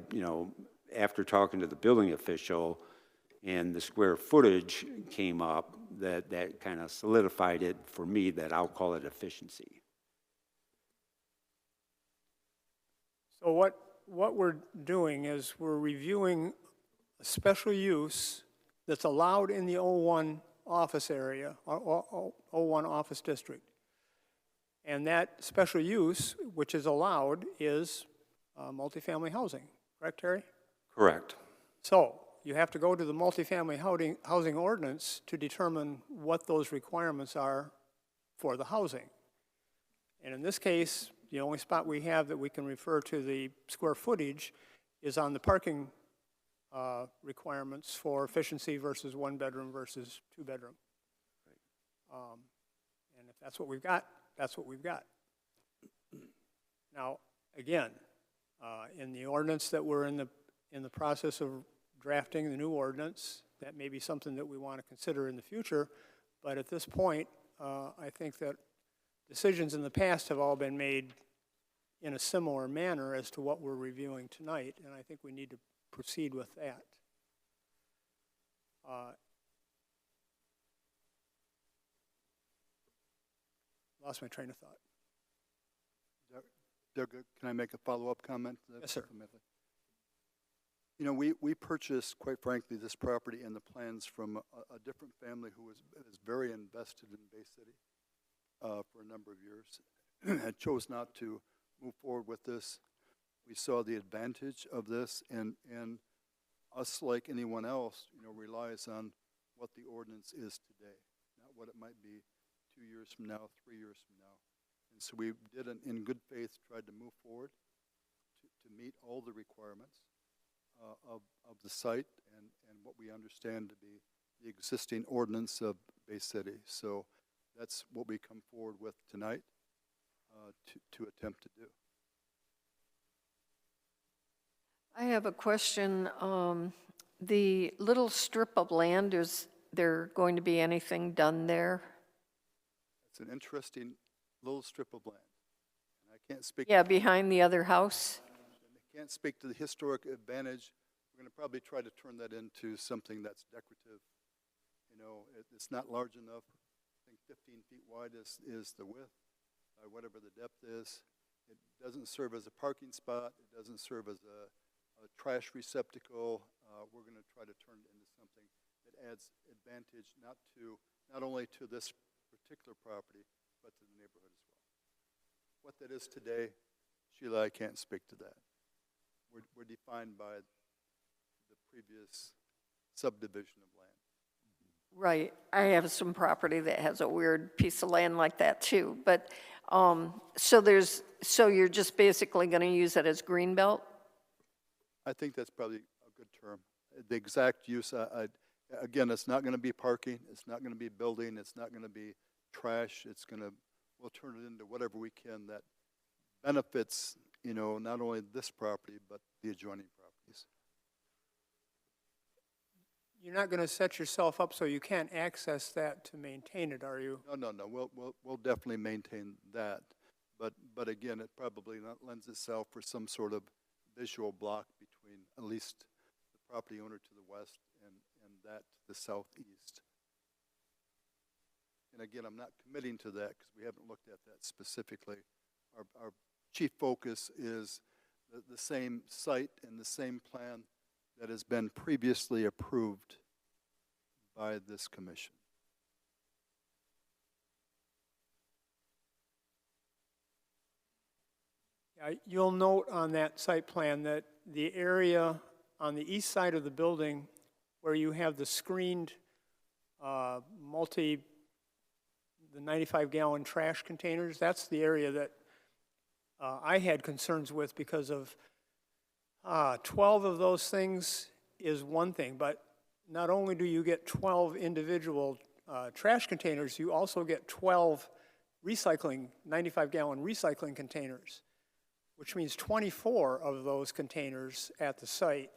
after talking to the building official and the square footage came up, that kind of solidified it for me that I'll call it efficiency. So what we're doing is we're reviewing a special use that's allowed in the O1 office area, or O1 office district. And that special use, which is allowed, is multifamily housing. Correct, Terry? Correct. So you have to go to the multifamily housing ordinance to determine what those requirements are for the housing. And in this case, the only spot we have that we can refer to the square footage is on the parking requirements for efficiency versus one bedroom versus two bedroom. And if that's what we've got, that's what we've got. Now, again, in the ordinance that we're in the process of drafting, the new ordinance, that may be something that we want to consider in the future, but at this point, I think that decisions in the past have all been made in a similar manner as to what we're reviewing tonight, and I think we need to proceed with that. Lost my train of thought. Doug, can I make a follow-up comment? Yes, sir. We purchased, quite frankly, this property and the plans from a different family who is very invested in Bay City for a number of years and chose not to move forward with this. We saw the advantage of this, and us, like anyone else, relies on what the ordinance is today, not what it might be 2 years from now, 3 years from now. And so we did, in good faith, tried to move forward to meet all the requirements of the site and what we understand to be the existing ordinance of Bay City. So that's what we come forward with tonight to attempt to do. I have a question. The little strip of land, is there going to be anything done there? It's an interesting little strip of land. And I can't speak. Yeah, behind the other house. I can't speak to the historic advantage. We're going to probably try to turn that into something that's decorative. You know, it's not large enough. I think 15 feet wide is the width, whatever the depth is. It doesn't serve as a parking spot. It doesn't serve as a trash receptacle. We're going to try to turn it into something that adds advantage not only to this particular property, but to the neighborhood as well. What that is today, Sheila, I can't speak to that. We're defined by the previous subdivision of land. Right. I have some property that has a weird piece of land like that too. But, so you're just basically going to use it as green belt? I think that's probably a good term. The exact use, again, it's not going to be parking, it's not going to be building, it's not going to be trash. We'll turn it into whatever we can that benefits, you know, not only this property, but the adjoining properties. You're not going to set yourself up so you can't access that to maintain it, are you? No. We'll definitely maintain that. But again, it probably not lends itself for some sort of visual block between at least the property owner to the west and that to the southeast. And again, I'm not committing to that because we haven't looked at that specifically. Our chief focus is the same site and the same plan that has been previously approved by this commission. You'll note on that site plan that the area on the east side of the building where you have the screened the 95-gallon trash containers, that's the area that I had concerns with because of 12 of those things is one thing, but not only do you get 12 individual trash containers, you also get 12 recycling, 95-gallon recycling containers, which means 24 of those containers at the site.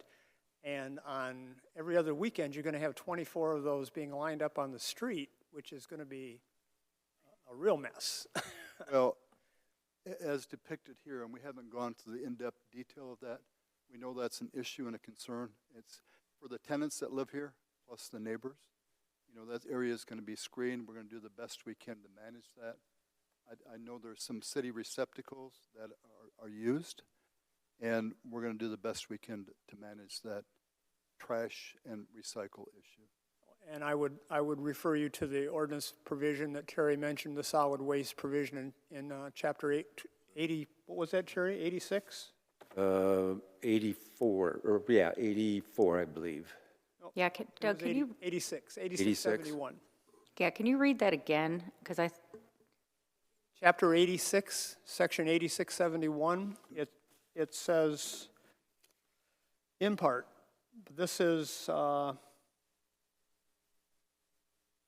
And on every other weekend, you're going to have 24 of those being lined up on the street, which is going to be a real mess. Well, as depicted here, and we haven't gone to the in-depth detail of that, we know that's an issue and a concern. It's for the tenants that live here, plus the neighbors. You know, that area is going to be screened. We're going to do the best we can to manage that. I know there's some city receptacles that are used, and we're going to do the best we can to manage that trash and recycle issue. And I would refer you to the ordinance provision that Terry mentioned, the solid waste provision in chapter 80, what was that, Terry, 86? 84, or yeah, 84, I believe. Yeah, It Doug, was can you, 8671. yeah, can you read that again? Because Chapter 86, section 8671, it says, in part, this is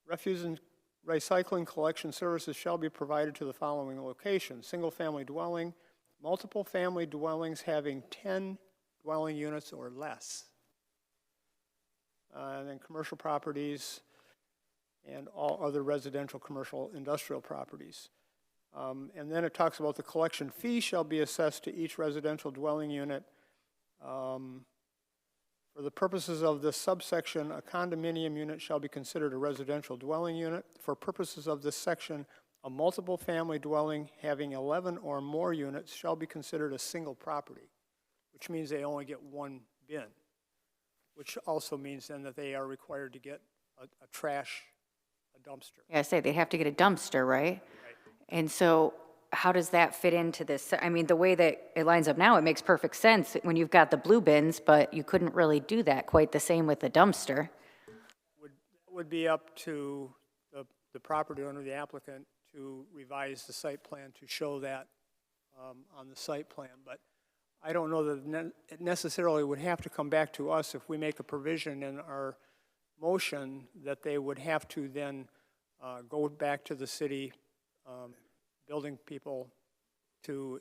refuse and recycling collection services shall be provided to the following locations: single-family dwelling, multiple family dwellings having 10 dwelling units or less, and then commercial properties and all other residential, commercial, industrial properties. And then it talks about the collection fee shall be assessed to each residential dwelling unit. For the purposes of this subsection, a condominium unit shall be considered a residential dwelling unit. For purposes of this section, a multiple family dwelling having 11 or more units shall be considered a single property, which means they only get one bin, which also means then that they are required to get a dumpster. yeah, I say they have to get a dumpster, right? And so how does that fit into this? I mean, the way that it lines up now, it makes perfect sense when you've got the blue bins, but you couldn't really do that quite the same with the dumpster. Would be up to the property owner, the applicant, to revise the site plan to show that on the site plan. But I don't know that it necessarily would have to come back to us if we make a provision in our motion that they would have to then go back to the city building people to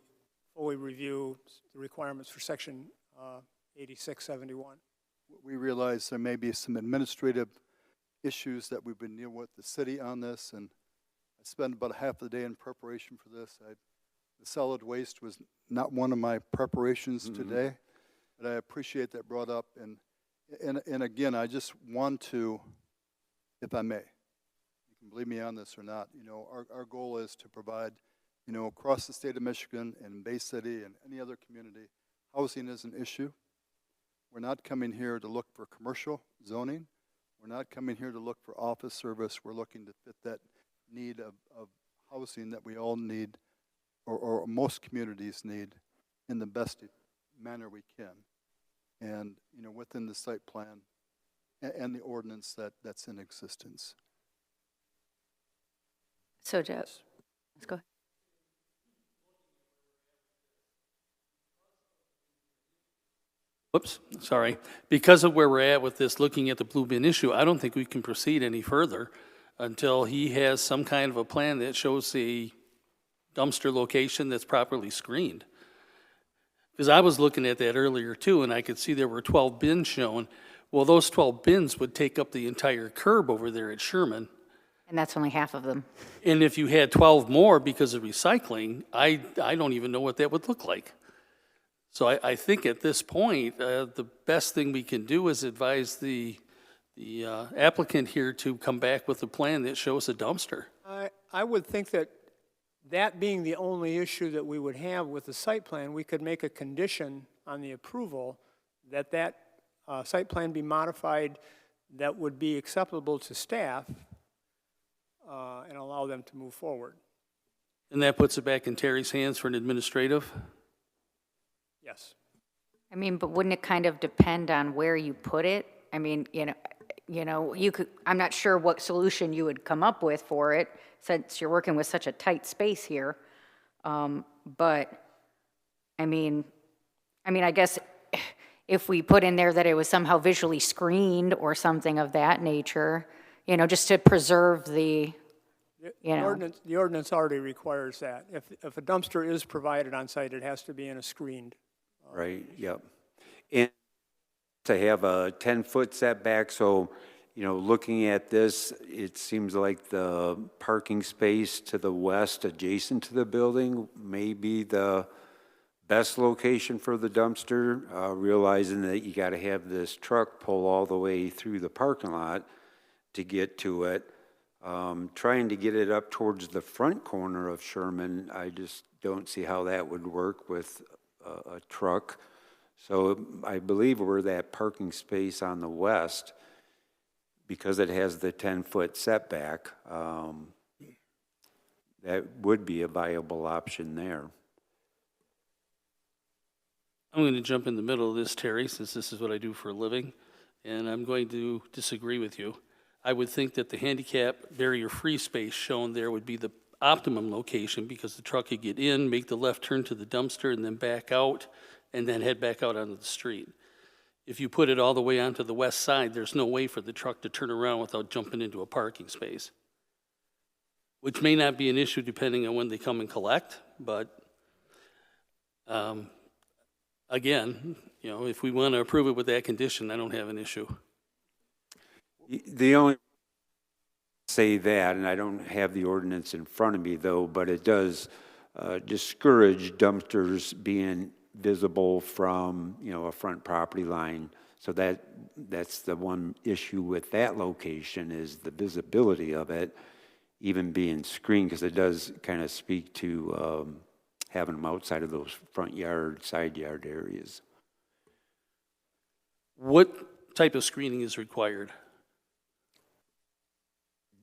fully review the requirements for section 8671. We realize there may be some administrative issues that we've been dealing with the city on this, and I spent about half the day in preparation for this. The solid waste was not one of my preparations today, but I appreciate that brought up. And again, I just want to, if I may, you can believe me on this or not, you know, our goal is to provide, you know, across the state of Michigan and Bay City and any other community, housing is an issue. We're not coming here to look for commercial zoning. We're not coming here to look for office service. We're looking to fit that need of housing that we all need, or most communities need, in the best manner we can. And, you know, within the site plan and the ordinance that's in existence. So Jeff, let's go. Whoops, sorry. Because of where we're at with this, looking at the blue bin issue, I don't think we can proceed any further until he has some kind of a plan that shows the dumpster location that's properly screened. Because I was looking at that earlier too, and I could see there were 12 bins shown. Well, those 12 bins would take up the entire curb over there at Sherman. And that's only half of them. And if you had 12 more because of recycling, I don't even know what that would look like. So I think at this point, the best thing we can do is advise the applicant here to come back with a plan that shows a dumpster. I would think that that being the only issue that we would have with the site plan, we could make a condition on the approval that site plan be modified that would be acceptable to staff and allow them to move forward. And that puts it back in Terry's hands for an administrative? Yes. I mean, but wouldn't it kind of depend on where you put it? I mean, you could, I'm not sure what solution you would come up with for it, since you're working with such a tight space here. But, I mean, I guess if we put in there that it was somehow visually screened or something of that nature, you know, just to preserve the, you know. The ordinance already requires that. If a dumpster is provided on site, it has to be in a screened. Right, yep. And to have a 10-foot setback, so, you know, looking at this, it seems like the parking space to the west adjacent to the building may be the best location for the dumpster, realizing that you gotta have this truck pull all the way through the parking lot to get to it. Trying to get it up towards the front corner of Sherman, I just don't see how that would work with a truck. So I believe where that parking space on the west, because it has the 10-foot setback, that would be a viable option there. I'm going to jump in the middle of this, Terry, since this is what I do for a living, and I'm going to disagree with you. I would think that the handicap barrier-free space shown there would be the optimum location because the truck could get in, make the left turn to the dumpster, and then back out, and then head back out onto the street. If you put it all the way onto the west side, there's no way for the truck to turn around without jumping into a parking space, which may not be an issue depending on when they come and collect, but again, you know, if we want to approve it with that condition, I don't have an issue. The only say that, and I don't have the ordinance in front of me though, but it does discourage dumpsters being visible from, you know, a front property line. So that's the one issue with that location is the visibility of it, even being screened, because it does kind of speak to having them outside of those front yard, side yard areas. What type of screening is required?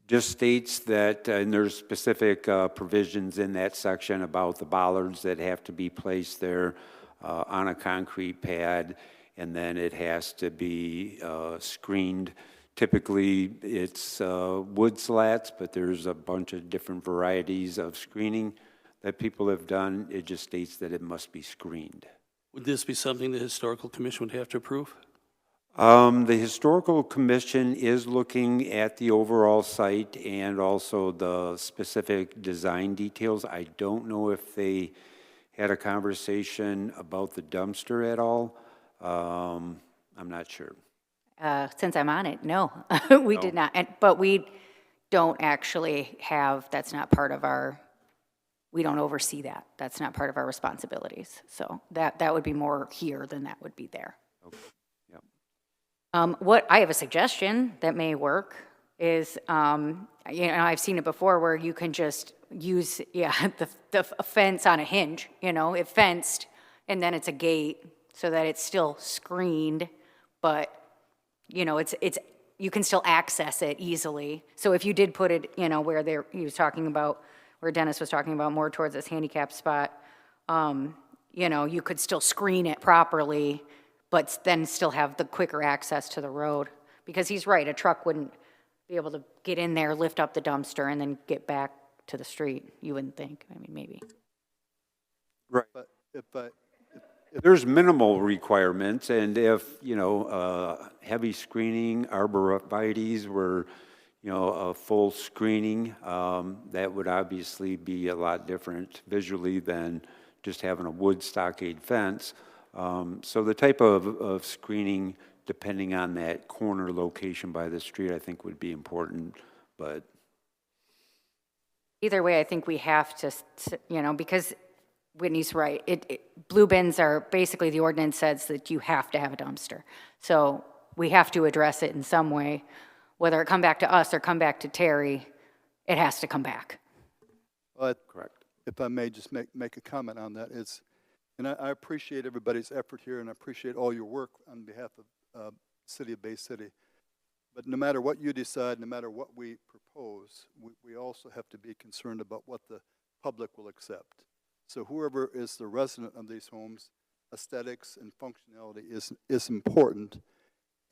Just states that, and there's specific provisions in that section about the bollards that have to be placed there on a concrete pad, and then it has to be screened. Typically, it's wood slats, but there's a bunch of different varieties of screening that people have done. It just states that it must be screened. Would this be something the Historical Commission would have to approve? The Historical Commission is looking at the overall site and also the specific design details. I don't know if they had a conversation about the dumpster at all. I'm not sure. Since I'm on it, no, we did not. But we don't actually have, that's not part of our, we don't oversee that. That's not part of our responsibilities. So that would be more here than that would be there. Yep. What, I have a suggestion that may work is, I've seen it before where you can just use, the fence on a hinge, it fenced, and then it's a gate so that it's still screened, but, it's you can still access it easily. So if you did put it, where he was talking about, where Dennis was talking about more towards this handicap spot, you could still screen it properly, but then still have the quicker access to the road. Because he's right, a truck wouldn't be able to get in there, lift up the dumpster, and then get back to the street, you wouldn't think. I mean, maybe. Right. But if There's minimal requirements, and if, heavy screening, arborvitaes were, a full screening, that would obviously be a lot different visually than just having a wood stockade fence. So the type of screening, depending on that corner location by the street, I think would be important, but. Either way, I think we have to, because Whitney's right. Blue bins are, basically the ordinance says that you have to have a dumpster. So we have to address it in some way. Whether it come back to us or come back to Terry, it has to come back. But correct. If I may just make a comment on that, and I appreciate everybody's effort here, and I appreciate all your work on behalf of City of Bay City. But no matter what you decide, no matter what we propose, we also have to be concerned about what the public will accept. So whoever is the resident of these homes, aesthetics and functionality is important.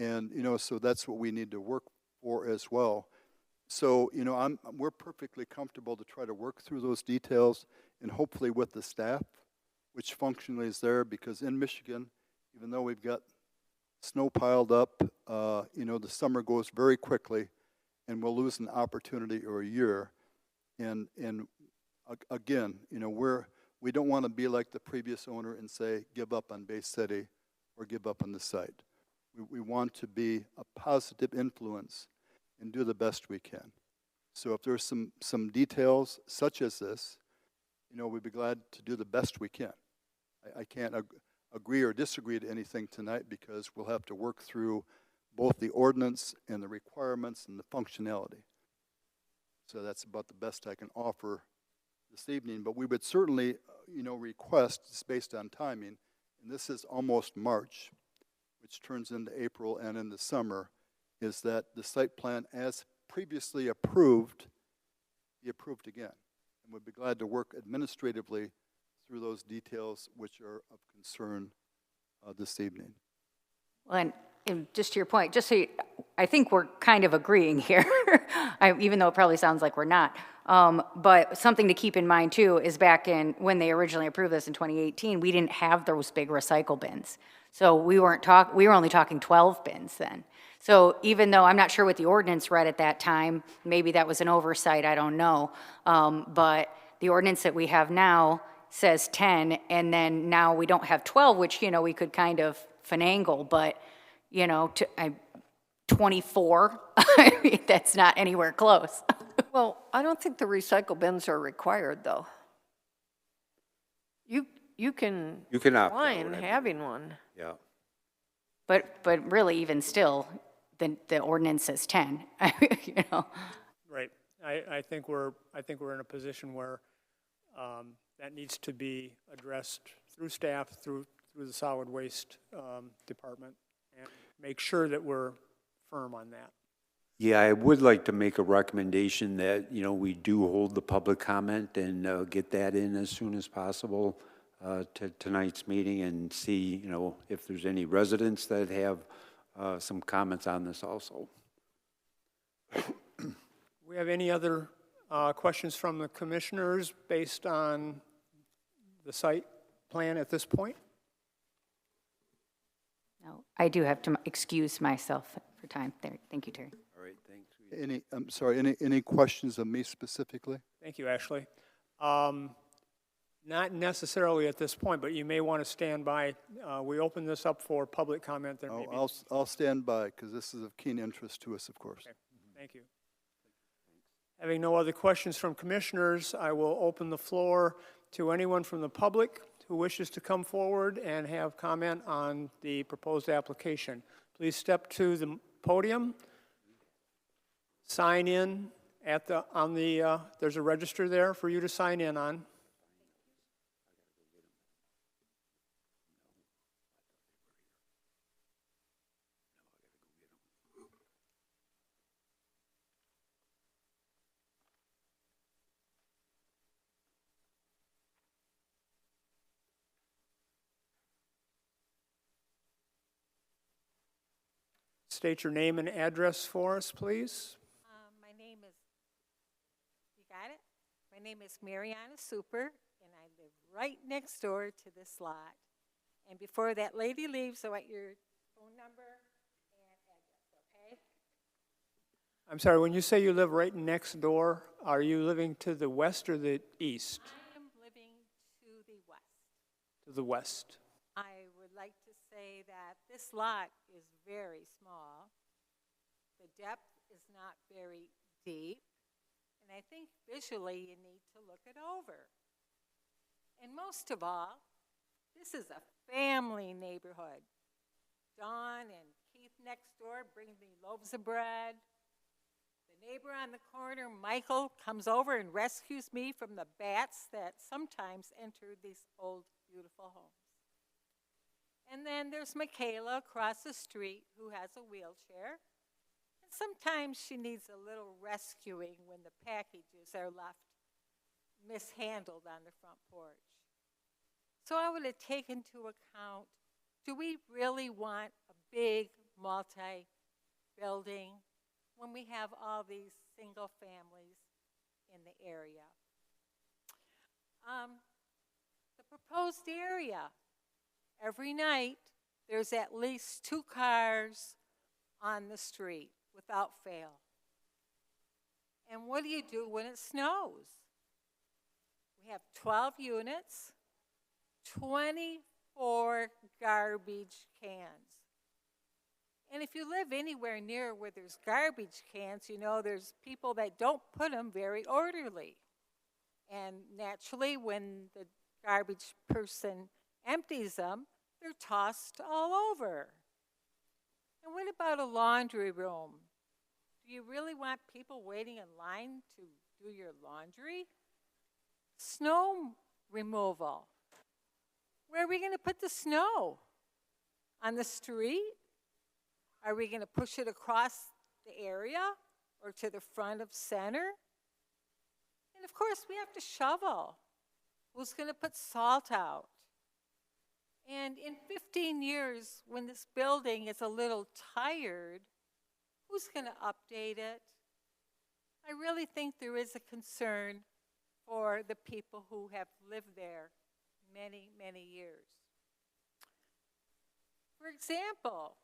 And, so that's what we need to work for as well. So, we're perfectly comfortable to try to work through those details, and hopefully with the staff, which functionally is there, because in Michigan, even though we've got snow piled up, the summer goes very quickly, and we'll lose an opportunity or a year. And again, we don't want to be like the previous owner and say, give up on Bay City or give up on the site. We want to be a positive influence and do the best we can. So if there's some details such as this, we'd be glad to do the best we can. I can't agree or disagree to anything tonight because we'll have to work through both the ordinance and the requirements and the functionality. So that's about the best I can offer this evening, but we would certainly, request, just based on timing, and this is almost March, which turns into April and in the summer, is that the site plan as previously approved be approved again. And we'd be glad to work administratively through those details which are of concern this evening. Well, and just to your point, I think we're kind of agreeing here, even though it probably sounds like we're not. But something to keep in mind too is back in when they originally approved this in 2018, we didn't have those big recycle bins. So we were only talking 12 bins then. So even though I'm not sure what the ordinance read at that time, maybe that was an oversight, I don't know. But the ordinance that we have now says 10, and then now we don't have 12, which, we could kind of finagle, but, 24, I mean, that's not anywhere close. Well, I don't think the recycle bins are required, though. You can opt out, decline I mean. having one. Yeah. But really, even still, the ordinance says 10, Right. I think we're in a position where that needs to be addressed through staff, through the solid waste department, and make sure that we're firm on that. Yeah, I would like to make a recommendation that, we do hold the public comment and get that in as soon as possible to tonight's meeting and see, if there's any residents that have some comments on this also. We have any other questions from the commissioners based on the site plan at this point? No, I do have to excuse myself for time there. Thank you, Terry. All right, thanks. I'm sorry, any questions of me specifically? Thank you, Ashley. Not necessarily at this point, but you may want to stand by. We open this up for public comment. There may be. I'll stand by because this is of keen interest to us, of course. Okay. Thank you. Having no other questions from commissioners, I will open the floor to anyone from the public who wishes to come forward and have comment on the proposed application. Please step to the podium, sign in at there's a register there for you to sign in on. State your name and address for us, please. My name is, you got it? My name is Mariana Super, and I live right next door to this lot. And before that lady leaves, I want your phone number and address, okay? I'm sorry, when you say you live right next door, are you living to the west or the east? I am living to the west. To the west. I would like to say that this lot is very small. The depth is not very deep. And I think visually you need to look it over. And most of all, this is a family neighborhood. Dawn and Keith next door bring me loaves of bread. The neighbor on the corner, Michael, comes over and rescues me from the bats that sometimes enter these old, beautiful homes. And then there's Michaela across the street who has a wheelchair. And sometimes she needs a little rescuing when the packages are left mishandled on the front porch. So I would have taken into account, do we really want a big multi-building when we have all these single families in the area? The proposed area. Every night, there's at least 2 cars on the street without fail. And what do you do when it snows? We have 12 units, 24 garbage cans. And if you live anywhere near where there's garbage cans, you know there's people that don't put them very orderly. And naturally, when the garbage person empties them, they're tossed all over. And what about a laundry room? Do you really want people waiting in line to do your laundry? Snow removal. Where are we going to put the snow? On the street? Are we going to push it across the area or to the front of center? And of course, we have to shovel. Who's going to put salt out? And in 15 years, when this building is a little tired, who's going to update it? I really think there is a concern for the people who have lived there many, many years. For example,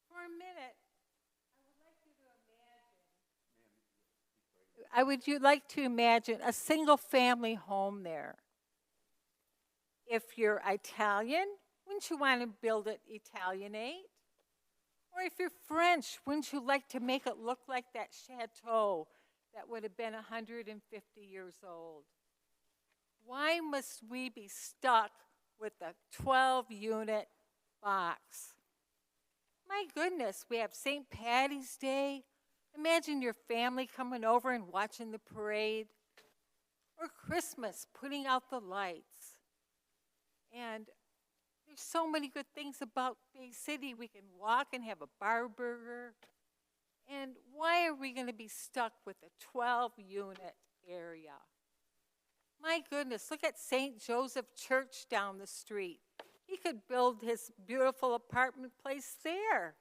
for a minute, would you like to imagine a single family home there? If you're Italian, wouldn't you want to build it Italianate? Or if you're French, wouldn't you like to make it look like that chateau that would have been 150 years old? Why must we be stuck with a 12-unit box? My goodness, we have St. Patty's Day. Imagine your family coming over and watching the parade. Or Christmas, putting out the lights. And there's so many good things about Bay City. We can walk and have a bar burger. And why are we going to be stuck with a 12-unit area? My goodness, look at St. Joseph Church down the street. He could build his beautiful apartment place there.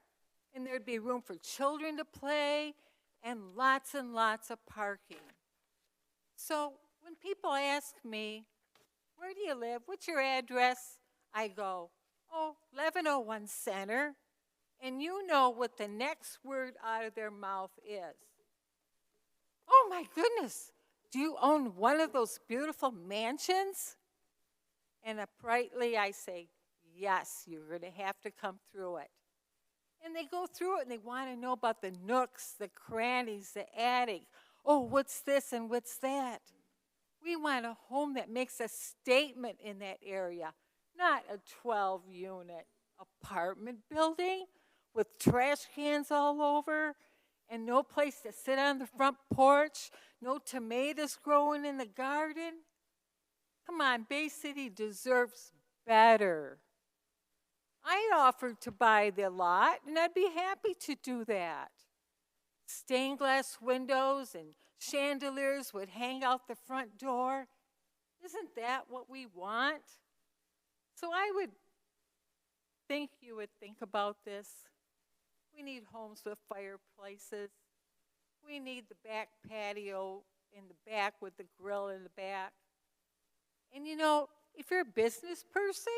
And there'd be room for children to play and lots of parking. So when people ask me, where do you live? What's your address? I go, 1101 Center. And you know what the next word out of their mouth is. Oh my goodness, do you own one of those beautiful mansions? And uprightly I say, yes, you're going to have to come through it. And they go through it and they want to know about the nooks, the crannies, the attic. Oh, what's this and what's that? We want a home that makes a statement in that area, not a 12-unit apartment building with trash cans all over and no place to sit on the front porch, no tomatoes growing in the garden. Come on, Bay City deserves better. I'd offered to buy the lot, and I'd be happy to do that. Stained glass windows and chandeliers would hang out the front door. Isn't that what we want? So I would think you would think about this. We need homes with fireplaces. We need the back patio in the back with the grill in the back. And you know, if you're a business person,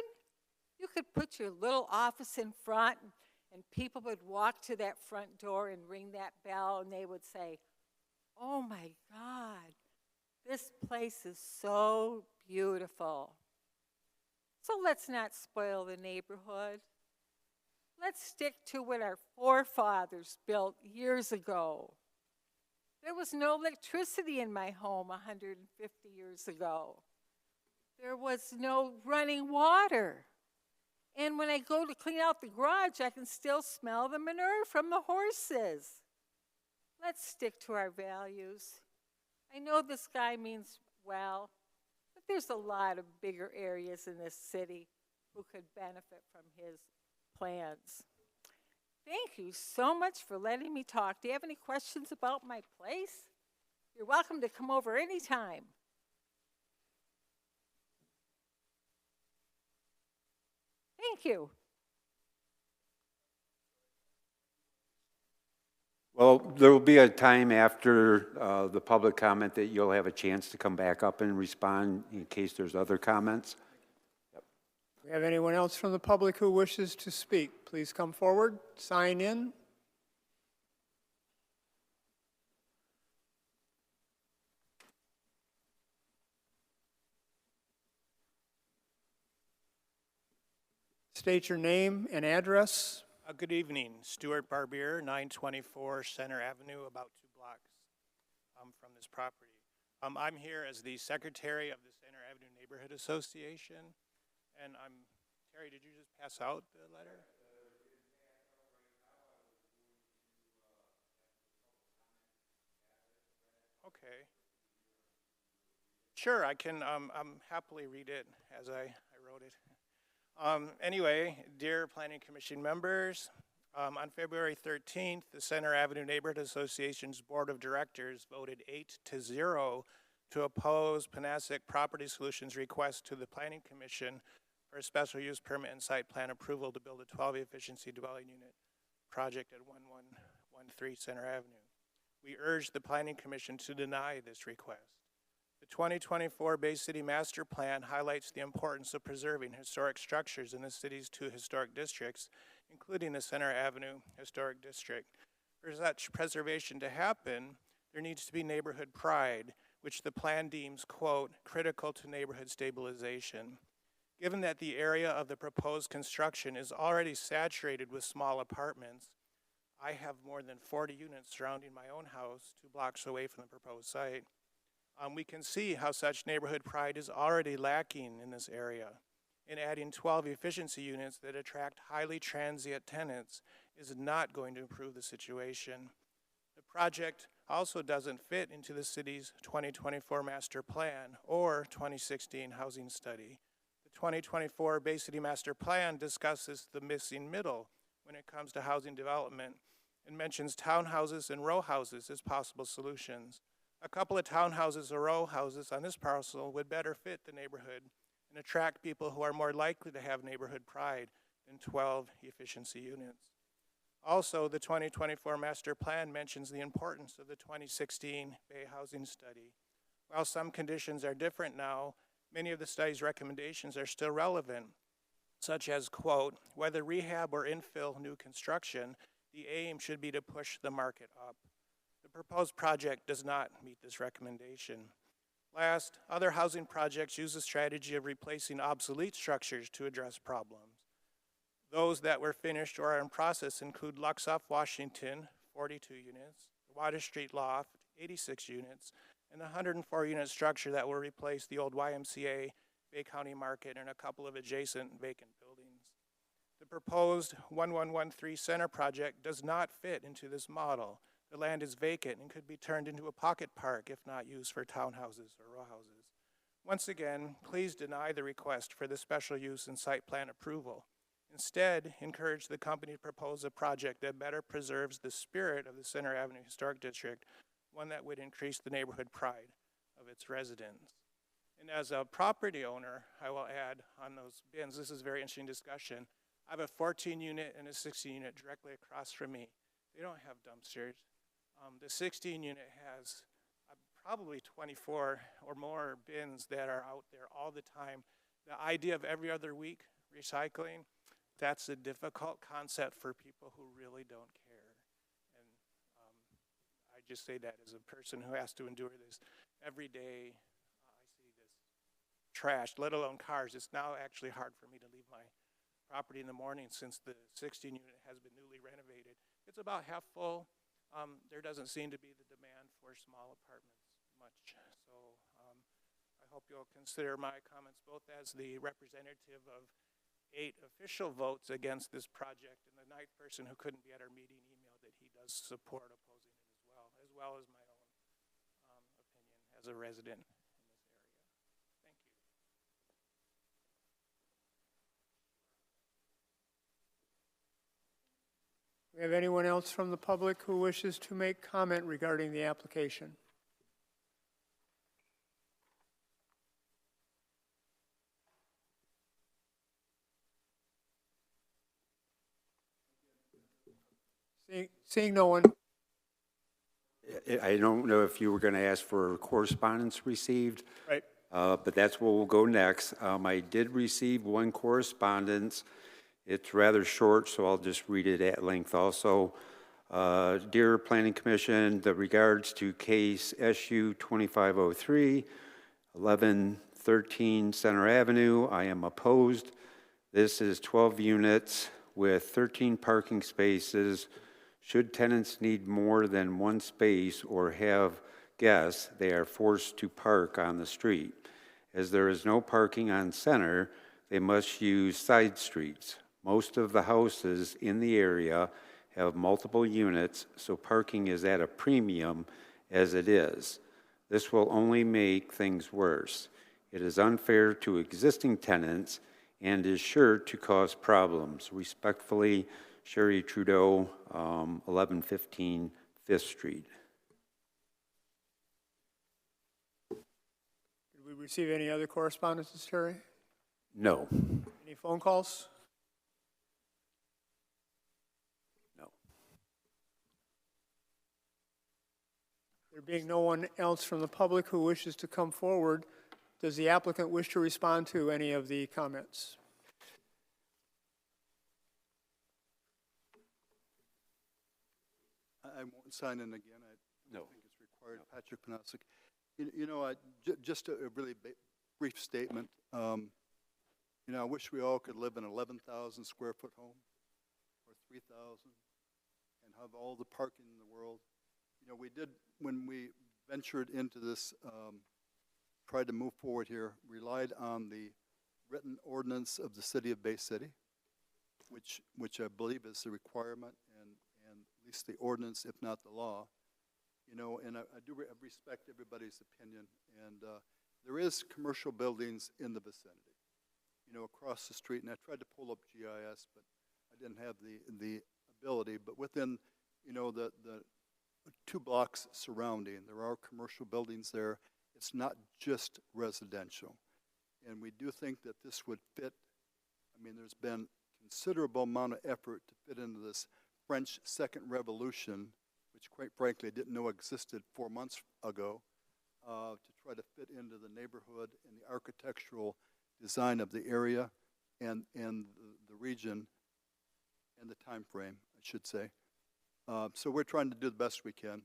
you could put your little office in front and people would walk to that front door and ring that bell and they would say, oh my God, this place is so beautiful. So let's not spoil the neighborhood. Let's stick to what our forefathers built years ago. There was no electricity in my home 150 years ago. There was no running water. And when I go to clean out the garage, I can still smell the manure from the horses. Let's stick to our values. I know this guy means well, but there's a lot of bigger areas in this city who could benefit from his plans. Thank you so much for letting me talk. Do you have any questions about my place? You're welcome to come over anytime. Thank you. Well, there will be a time after the public comment that you'll have a chance to come back up and respond in case there's other comments. Do we have anyone else from the public who wishes to speak? Please come forward, sign in. State your name and address. Good evening, Stuart Barbier, 924 Center Avenue, about 2 blocks from this property. I'm here as the secretary of the Center Avenue Neighborhood Association, and Terry, did you just pass out the letter? Okay. Sure, I can happily read it as I wrote it. Anyway, dear Planning Commission members, on February 13th, the Center Avenue Neighborhood Association's Board of Directors voted 8-0 to oppose Panasonic Property Solutions' request to the Planning Commission for a special use permit and site plan approval to build a 12 efficiency dwelling unit project at 1113 Center Avenue. We urge the Planning Commission to deny this request. The 2024 Bay City Master Plan highlights the importance of preserving historic structures in the city's 2 historic districts, including the Center Avenue Historic District. For such preservation to happen, there needs to be neighborhood pride, which the plan deems, quote, critical to neighborhood stabilization. Given that the area of the proposed construction is already saturated with small apartments, I have more than 40 units surrounding my own house 2 blocks away from the proposed site. We can see how such neighborhood pride is already lacking in this area. And adding 12 efficiency units that attract highly transient tenants is not going to improve the situation. The project also doesn't fit into the city's 2024 master plan or 2016 housing study. The 2024 Bay City Master Plan discusses the missing middle when it comes to housing development and mentions townhouses and row houses as possible solutions. A couple of townhouses or row houses on this parcel would better fit the neighborhood and attract people who are more likely to have neighborhood pride than 12 efficiency units. Also, the 2024 Master Plan mentions the importance of the 2016 Bay Housing Study. While some conditions are different now, many of the study's recommendations are still relevant, such as, quote, whether rehab or infill new construction, the aim should be to push the market up. The proposed project does not meet this recommendation. Last, other housing projects use a strategy of replacing obsolete structures to address problems. Those that were finished or are in process include Luxoff, Washington, 42 units, Water Street Loft, 86 units, and the 104-unit structure that will replace the old YMCA, Bay County Market, and a couple of adjacent vacant buildings. The proposed 1113 Center project does not fit into this model. The land is vacant and could be turned into a pocket park if not used for townhouses or row houses. Once again, please deny the request for the special use and site plan approval. Instead, encourage the company to propose a project that better preserves the spirit of the Center Avenue Historic District, one that would increase the neighborhood pride of its residents. And as a property owner, I will add on those bins, this is a very interesting discussion. I have a 14-unit and a 16-unit directly across from me. They don't have dumpsters. The 16-unit has probably 24 or more bins that are out there all the time. The idea of every other week recycling, that's a difficult concept for people who really don't care. And I just say that as a person who has to endure this every day. I see this trash, let alone cars. It's now actually hard for me to leave my property in the morning since the 16-unit has been newly renovated. It's about half full. There doesn't seem to be the demand for small apartments much. So I hope you'll consider my comments both as the representative of 8 official votes against this project, and the 9th person who couldn't be at our meeting emailed that he does support opposing it as well as my own opinion as a resident in this area. Thank you. We have anyone else from the public who wishes to make comment regarding the application? Seeing no one. I don't know if you were going to ask for correspondence received. Right. But that's where we'll go next. I did receive one correspondence. It's rather short, so I'll just read it at length also. Dear Planning Commission, the regards to case SU 2503, 1113 Center Avenue. I am opposed. This is 12 units with 13 parking spaces. Should tenants need more than one space or have guests, they are forced to park on the street. As there is no parking on Center, they must use side streets. Most of the houses in the area have multiple units, so parking is at a premium as it is. This will only make things worse. It is unfair to existing tenants and is sure to cause problems. Respectfully, Sherry Trudeau, 1115 5th Street. Did we receive any other correspondence, Terry? No. Any phone calls? No. There being no one else from the public who wishes to come forward, does the applicant wish to respond to any of the comments? I won't sign in again. I don't No. think it's required. Patrick Panasic. You know, just a really brief statement. You know, I wish we all could live in an 11,000 square foot home or 3,000 and have all the parking in the world. You know, we did, when we ventured into this, tried to move forward here, relied on the written ordinance of the city of Bay City, which I believe is the requirement and at least the ordinance, if not the law. You know, and I do respect everybody's opinion, and there is commercial buildings in the vicinity, you know, across the street, and I tried to pull up GIS, but I didn't have the ability, but within, you know, the 2 blocks surrounding, there are commercial buildings there. It's not just residential, and we do think that this would fit. I mean, there's been considerable amount of effort to fit into this French Second Revolution, which quite frankly I didn't know existed 4 months ago, to try to fit into the neighborhood and the architectural design of the area and the region and the time frame, I should say. So we're trying to do the best we can.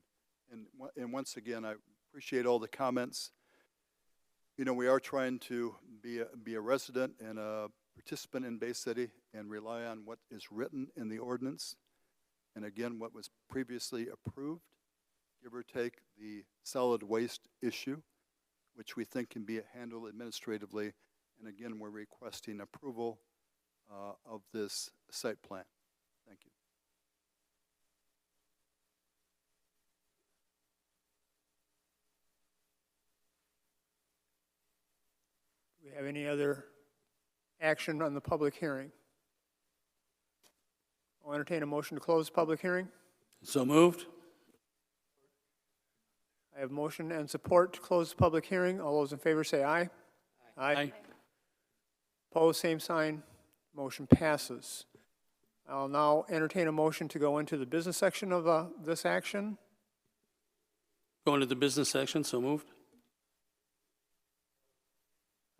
And once again, I appreciate all the comments. You know, we are trying to be a resident and a participant in Bay City and rely on what is written in the ordinance. And again, what was previously approved, give or take the solid waste issue, which we think can be handled administratively. And again, we're requesting approval of this site plan. Thank you. Do we have any other action on the public hearing? I'll entertain a motion to close the public hearing. So moved? I have motion and support to close the public hearing. All those in favor say aye. Aye. Opposed, same sign. Motion passes. I'll now entertain a motion to go into the business section of this action. Going to the business section, so moved?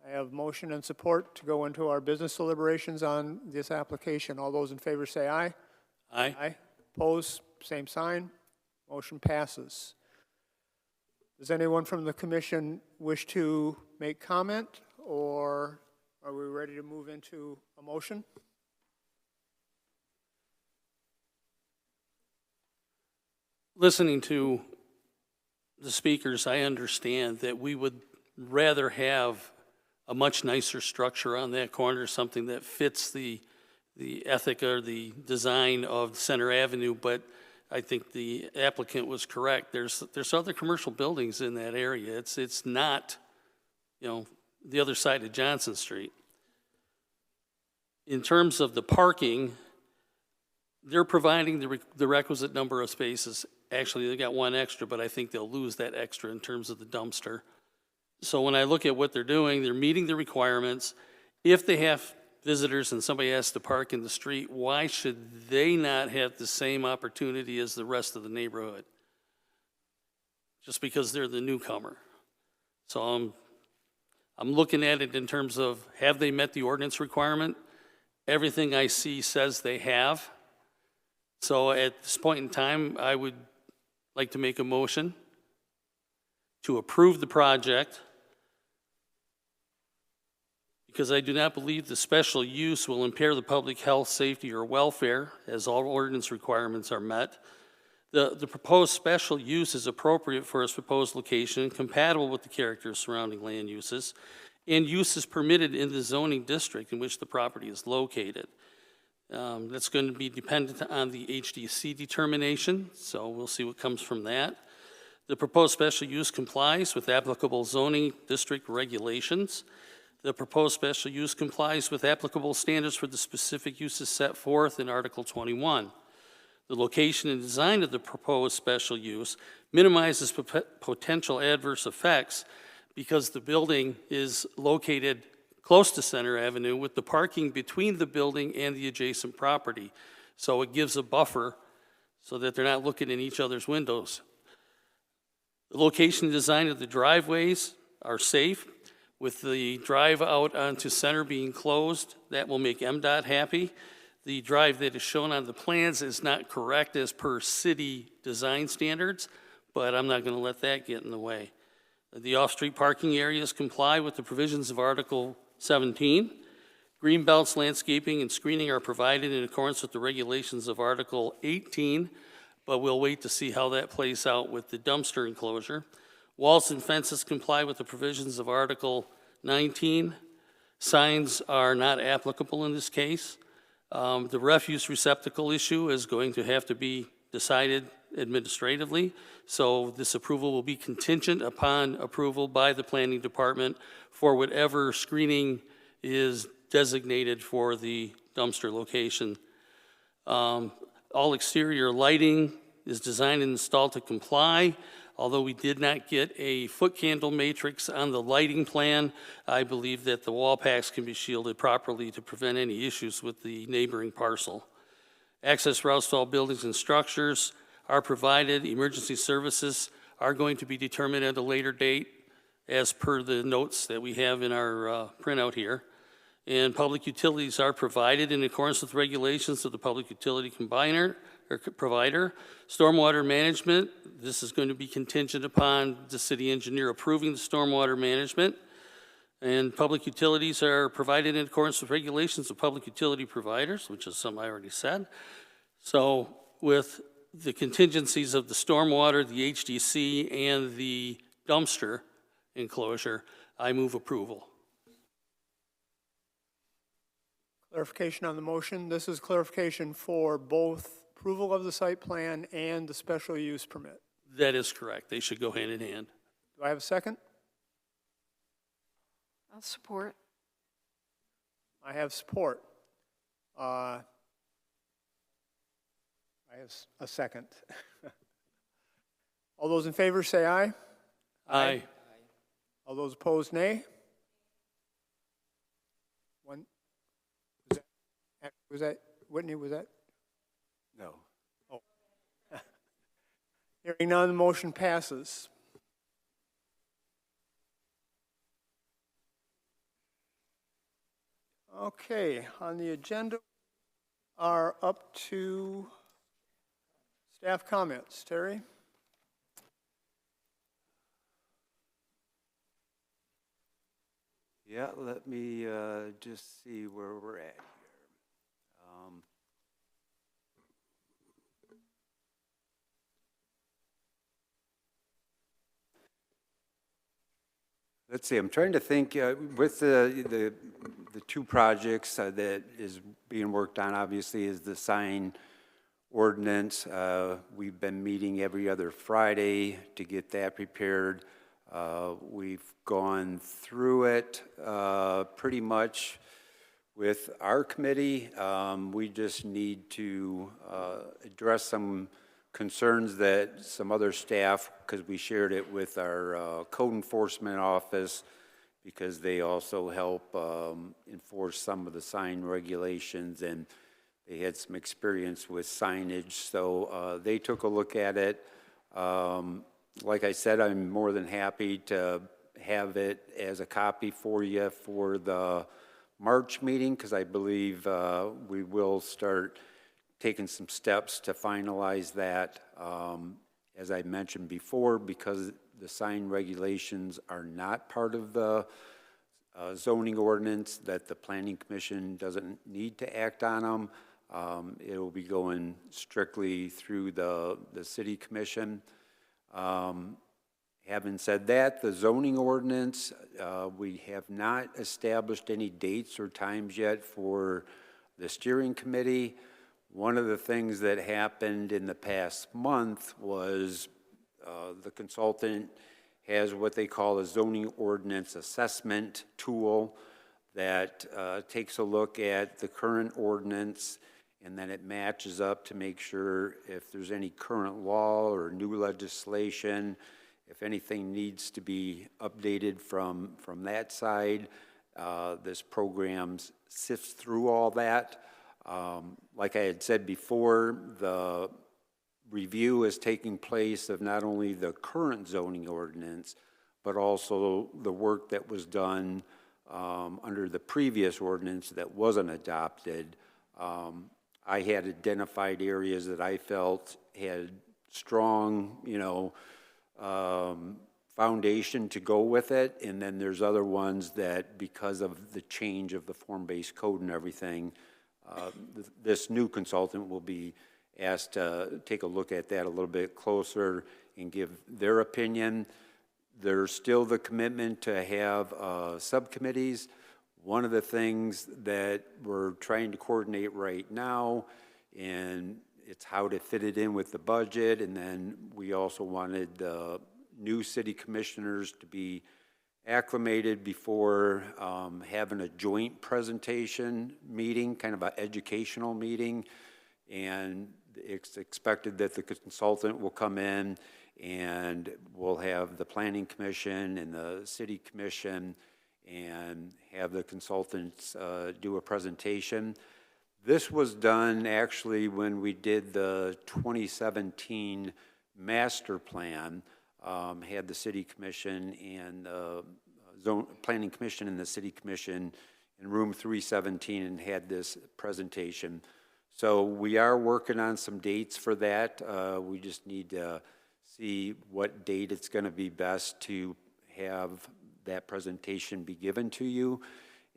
I have motion and support to go into our business deliberations on this application. All those in favor say aye. Aye. Aye. Opposed, same sign. Motion passes. Does anyone from the commission wish to make comment, or are we ready to move into a motion? Listening to the speakers, I understand that we would rather have a much nicer structure on that corner, something that fits the ethic or the design of Center Avenue, but I think the applicant was correct. There's other commercial buildings in that area. It's not, the other side of Johnson Street. In terms of the parking, they're providing the requisite number of spaces. Actually, they got one extra, but I think they'll lose that extra in terms of the dumpster. So when I look at what they're doing, they're meeting the requirements. If they have visitors and somebody has to park in the street, why should they not have the same opportunity as the rest of the neighborhood? Just because they're the newcomer. So I'm looking at it in terms of, have they met the ordinance requirement? Everything I see says they have. So at this point in time, I would like to make a motion to approve the project, because I do not believe the special use will impair the public health, safety, or welfare, as all ordinance requirements are met. The proposed special use is appropriate for its proposed location, compatible with the character of surrounding land uses, and use is permitted in the zoning district in which the property is located. That's going to be dependent on the HDC determination, so we'll see what comes from that. The proposed special use complies with applicable zoning district regulations. The proposed special use complies with applicable standards for the specific uses set forth in Article 21. The location and design of the proposed special use minimizes potential adverse effects because the building is located close to Center Avenue with the parking between the building and the adjacent property. So it gives a buffer so that they're not looking in each other's windows. The location and design of the driveways are safe. With the drive out onto Center being closed, that will make MDOT happy. The drive that is shown on the plans is not correct as per city design standards, but I'm not going to let that get in the way. The off-street parking areas comply with the provisions of Article 17. Green belts, landscaping, and screening are provided in accordance with the regulations of Article 18, but we'll wait to see how that plays out with the dumpster enclosure. Walls and fences comply with the provisions of Article 19. Signs are not applicable in this case. The refuse receptacle issue is going to have to be decided administratively, so this approval will be contingent upon approval by the planning department for whatever screening is designated for the dumpster location. All exterior lighting is designed and installed to comply. Although we did not get a foot candle matrix on the lighting plan, I believe that the wall packs can be shielded properly to prevent any issues with the neighboring parcel. Access routes to all buildings and structures are provided. Emergency services are going to be determined at a later date as per the notes that we have in our printout here. And public utilities are provided in accordance with regulations of the public utility provider. Stormwater management, this is going to be contingent upon the city engineer approving the stormwater management. And public utilities are provided in accordance with regulations of public utility providers, which is something I already said. So with the contingencies of the stormwater, the HDC, and the dumpster enclosure, I move approval. Clarification on the motion. This is clarification for both approval of the site plan and the special use permit. That is correct. They should go hand in hand. Do I have a second? I'll support. I have support. I have a second. All those in favor say aye. Aye. All those opposed, nay. One. Was that Whitney? Was that? No. Oh. Hearing none, the motion passes. Okay, on the agenda are up to staff comments. Terry? Yeah, let me just see where we're at here. Let's see, I'm trying to think, with the two projects that is being worked on, obviously, is the sign ordinance. We've been meeting every other Friday to get that prepared. We've gone through it pretty much with our committee. We just need to address some concerns that some other staff, because we shared it with our code enforcement office, because they also help enforce some of the sign regulations, and they had some experience with signage, so they took a look at it. Like I said, I'm more than happy to have it as a copy for you for the March meeting, because I believe we will start taking some steps to finalize that. As I mentioned before, because the sign regulations are not part of the zoning ordinance, that the Planning Commission doesn't need to act on them. It will be going strictly through the City Commission. Having said that, the zoning ordinance, we have not established any dates or times yet for the steering committee. One of the things that happened in the past month was the consultant has what they call a zoning ordinance assessment tool that takes a look at the current ordinance, and then it matches up to make sure if there's any current law or new legislation, if anything needs to be updated from that side. This program sifts through all that. Like I had said before, the review is taking place of not only the current zoning ordinance, but also the work that was done under the previous ordinance that wasn't adopted. I had identified areas that I felt had strong, foundation to go with it, and then there's other ones that, because of the change of the form-based code and everything, this new consultant will be asked to take a look at that a little bit closer and give their opinion. There's still the commitment to have subcommittees. One of the things that we're trying to coordinate right now, and it's how to fit it in with the budget, and then we also wanted the new city commissioners to be acclimated before having a joint presentation meeting, kind of an educational meeting, and it's expected that the consultant will come in and we'll have the Planning Commission and the City Commission and have the consultants do a presentation. This was done actually when we did the 2017 master plan, had the City Commission and Planning Commission and the City Commission in room 317 and had this presentation. So we are working on some dates for that. We just need to see what date it's going to be best to have that presentation be given to you.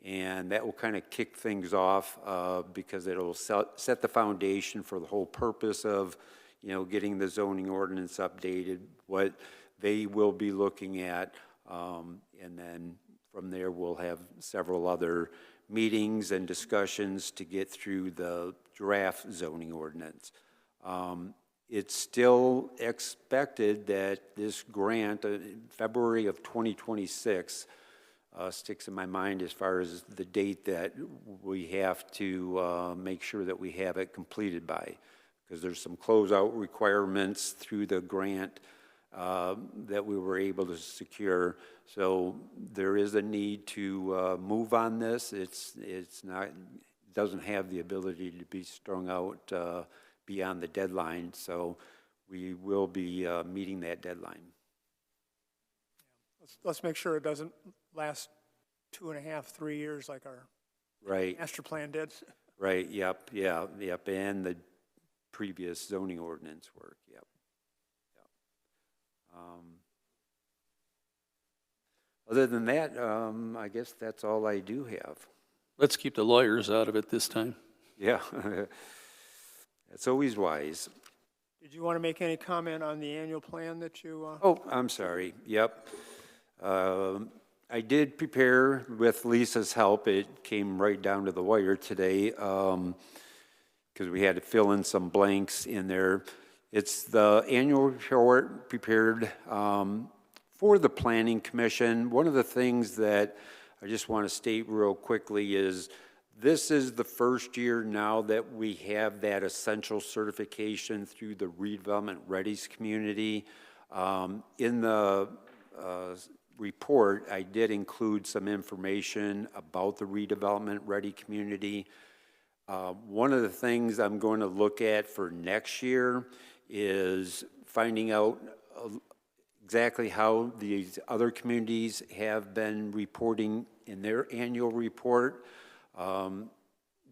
And that will kind of kick things off because it'll set the foundation for the whole purpose of, getting the zoning ordinance updated, what they will be looking at, and then from there we'll have several other meetings and discussions to get through the draft zoning ordinance. It's still expected that this grant, February of 2026, sticks in my mind as far as the date that we have to make sure that we have it completed by, because there's some closeout requirements through the grant that we were able to secure. So there is a need to move on this. It's not, doesn't have the ability to be strung out beyond the deadline. So we will be meeting that deadline. Let's make sure it doesn't last 2.5, 3 years like our master plan did. Right, yep, and the previous zoning ordinance work, yep. Other than that, I guess that's all I do have. Let's keep the lawyers out of it this time. Yeah, that's always wise. Did you want to make any comment on the annual plan that you? Oh, I'm sorry, yep. I did prepare with Lisa's help. It came right down to the wire today because we had to fill in some blanks in there. It's the annual report prepared for the Planning Commission. One of the things that I just want to state real quickly is this is the first year now that we have that essential certification through the Redevelopment Readies community. In the report, I did include some information about the Redevelopment Ready community. One of the things I'm going to look at for next year is finding out exactly how these other communities have been reporting in their annual report,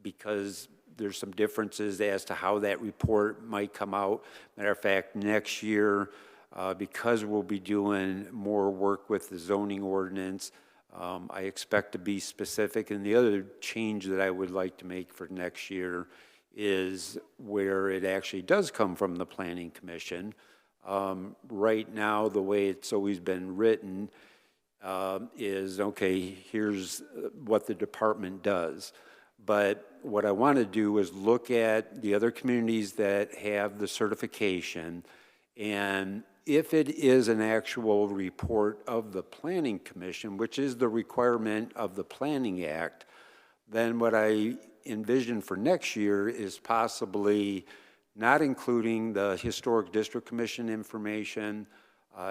because there's some differences as to how that report might come out. Matter of fact, next year, because we'll be doing more work with the zoning ordinance, I expect to be specific. And the other change that I would like to make for next year is where it actually does come from the Planning Commission. Right now, the way it's always been written is, okay, here's what the department does. But what I want to do is look at the other communities that have the certification, and if it is an actual report of the Planning Commission, which is the requirement of the Planning Act, then what I envision for next year is possibly not including the Historic District Commission information,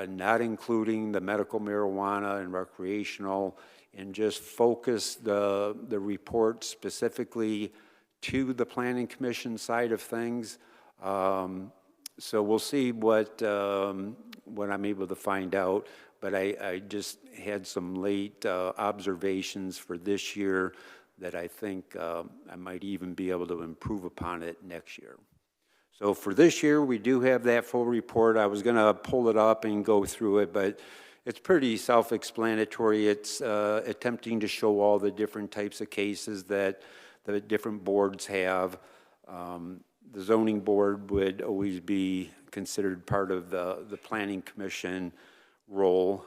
not including the medical marijuana and recreational, and just focus the report specifically to the Planning Commission side of things. So we'll see what I'm able to find out, but I just had some late observations for this year that I think I might even be able to improve upon it next year. So for this year, we do have that full report. I was gonna pull it up and go through it, but it's pretty self-explanatory. It's attempting to show all the different types of cases that the different boards have. The zoning board would always be considered part of the Planning Commission role,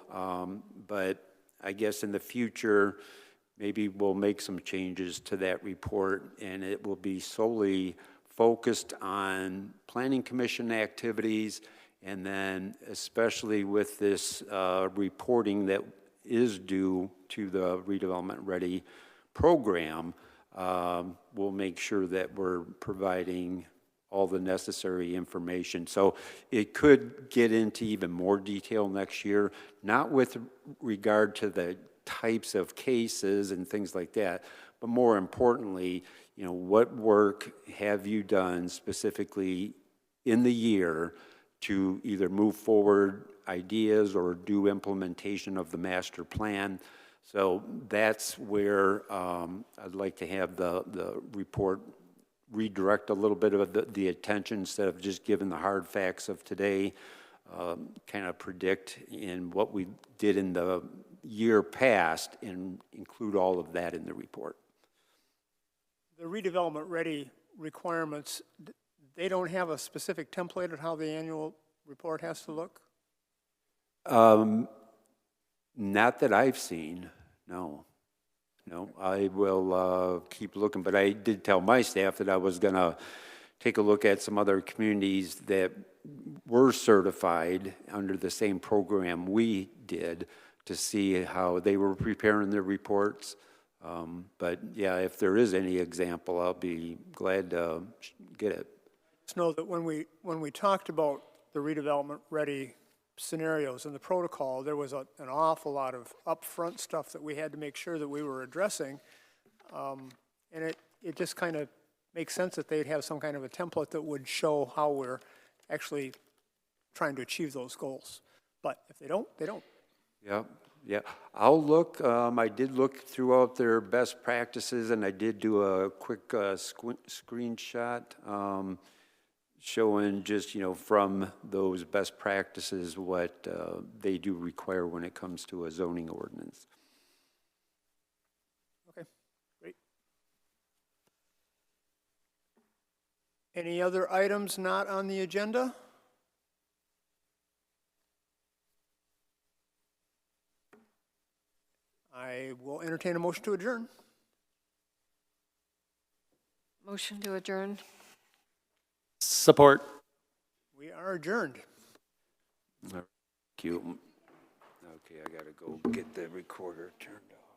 but I guess in the future, maybe we'll make some changes to that report, and it will be solely focused on Planning Commission activities, and then especially with this reporting that is due to the Redevelopment Ready program, we'll make sure that we're providing all the necessary information. So it could get into even more detail next year, not with regard to the types of cases and things like that, but more importantly, you know, what work have you done specifically in the year to either move forward ideas or do implementation of the master plan. So that's where I'd like to have the report redirect a little bit of the attention instead of just giving the hard facts of today, kind of predict in what we did in the year past and include all of that in the report. The redevelopment ready requirements, they don't have a specific template of how the annual report has to look? Not that I've seen, no. No, I will keep looking, but I did tell my staff that I was going to take a look at some other communities that were certified under the same program we did to see how they were preparing their reports. But yeah, if there is any example, I'll be glad to get it. Just know that when we talked about the redevelopment ready scenarios and the protocol, there was an awful lot of upfront stuff that we had to make sure that we were addressing. And it just kind of makes sense that they'd have some kind of a template that would show how we're actually trying to achieve those goals. But if they don't, they don't. Yeah, yeah. I'll look, I did look throughout their best practices, and I did do a quick screenshot showing just, from those best practices what they do require when it comes to a zoning ordinance. Okay, great. Any other items not on the agenda? I will entertain a motion to adjourn. Motion to adjourn. Support. We are adjourned. Thank you. Okay, I gotta go get the recorder turned off.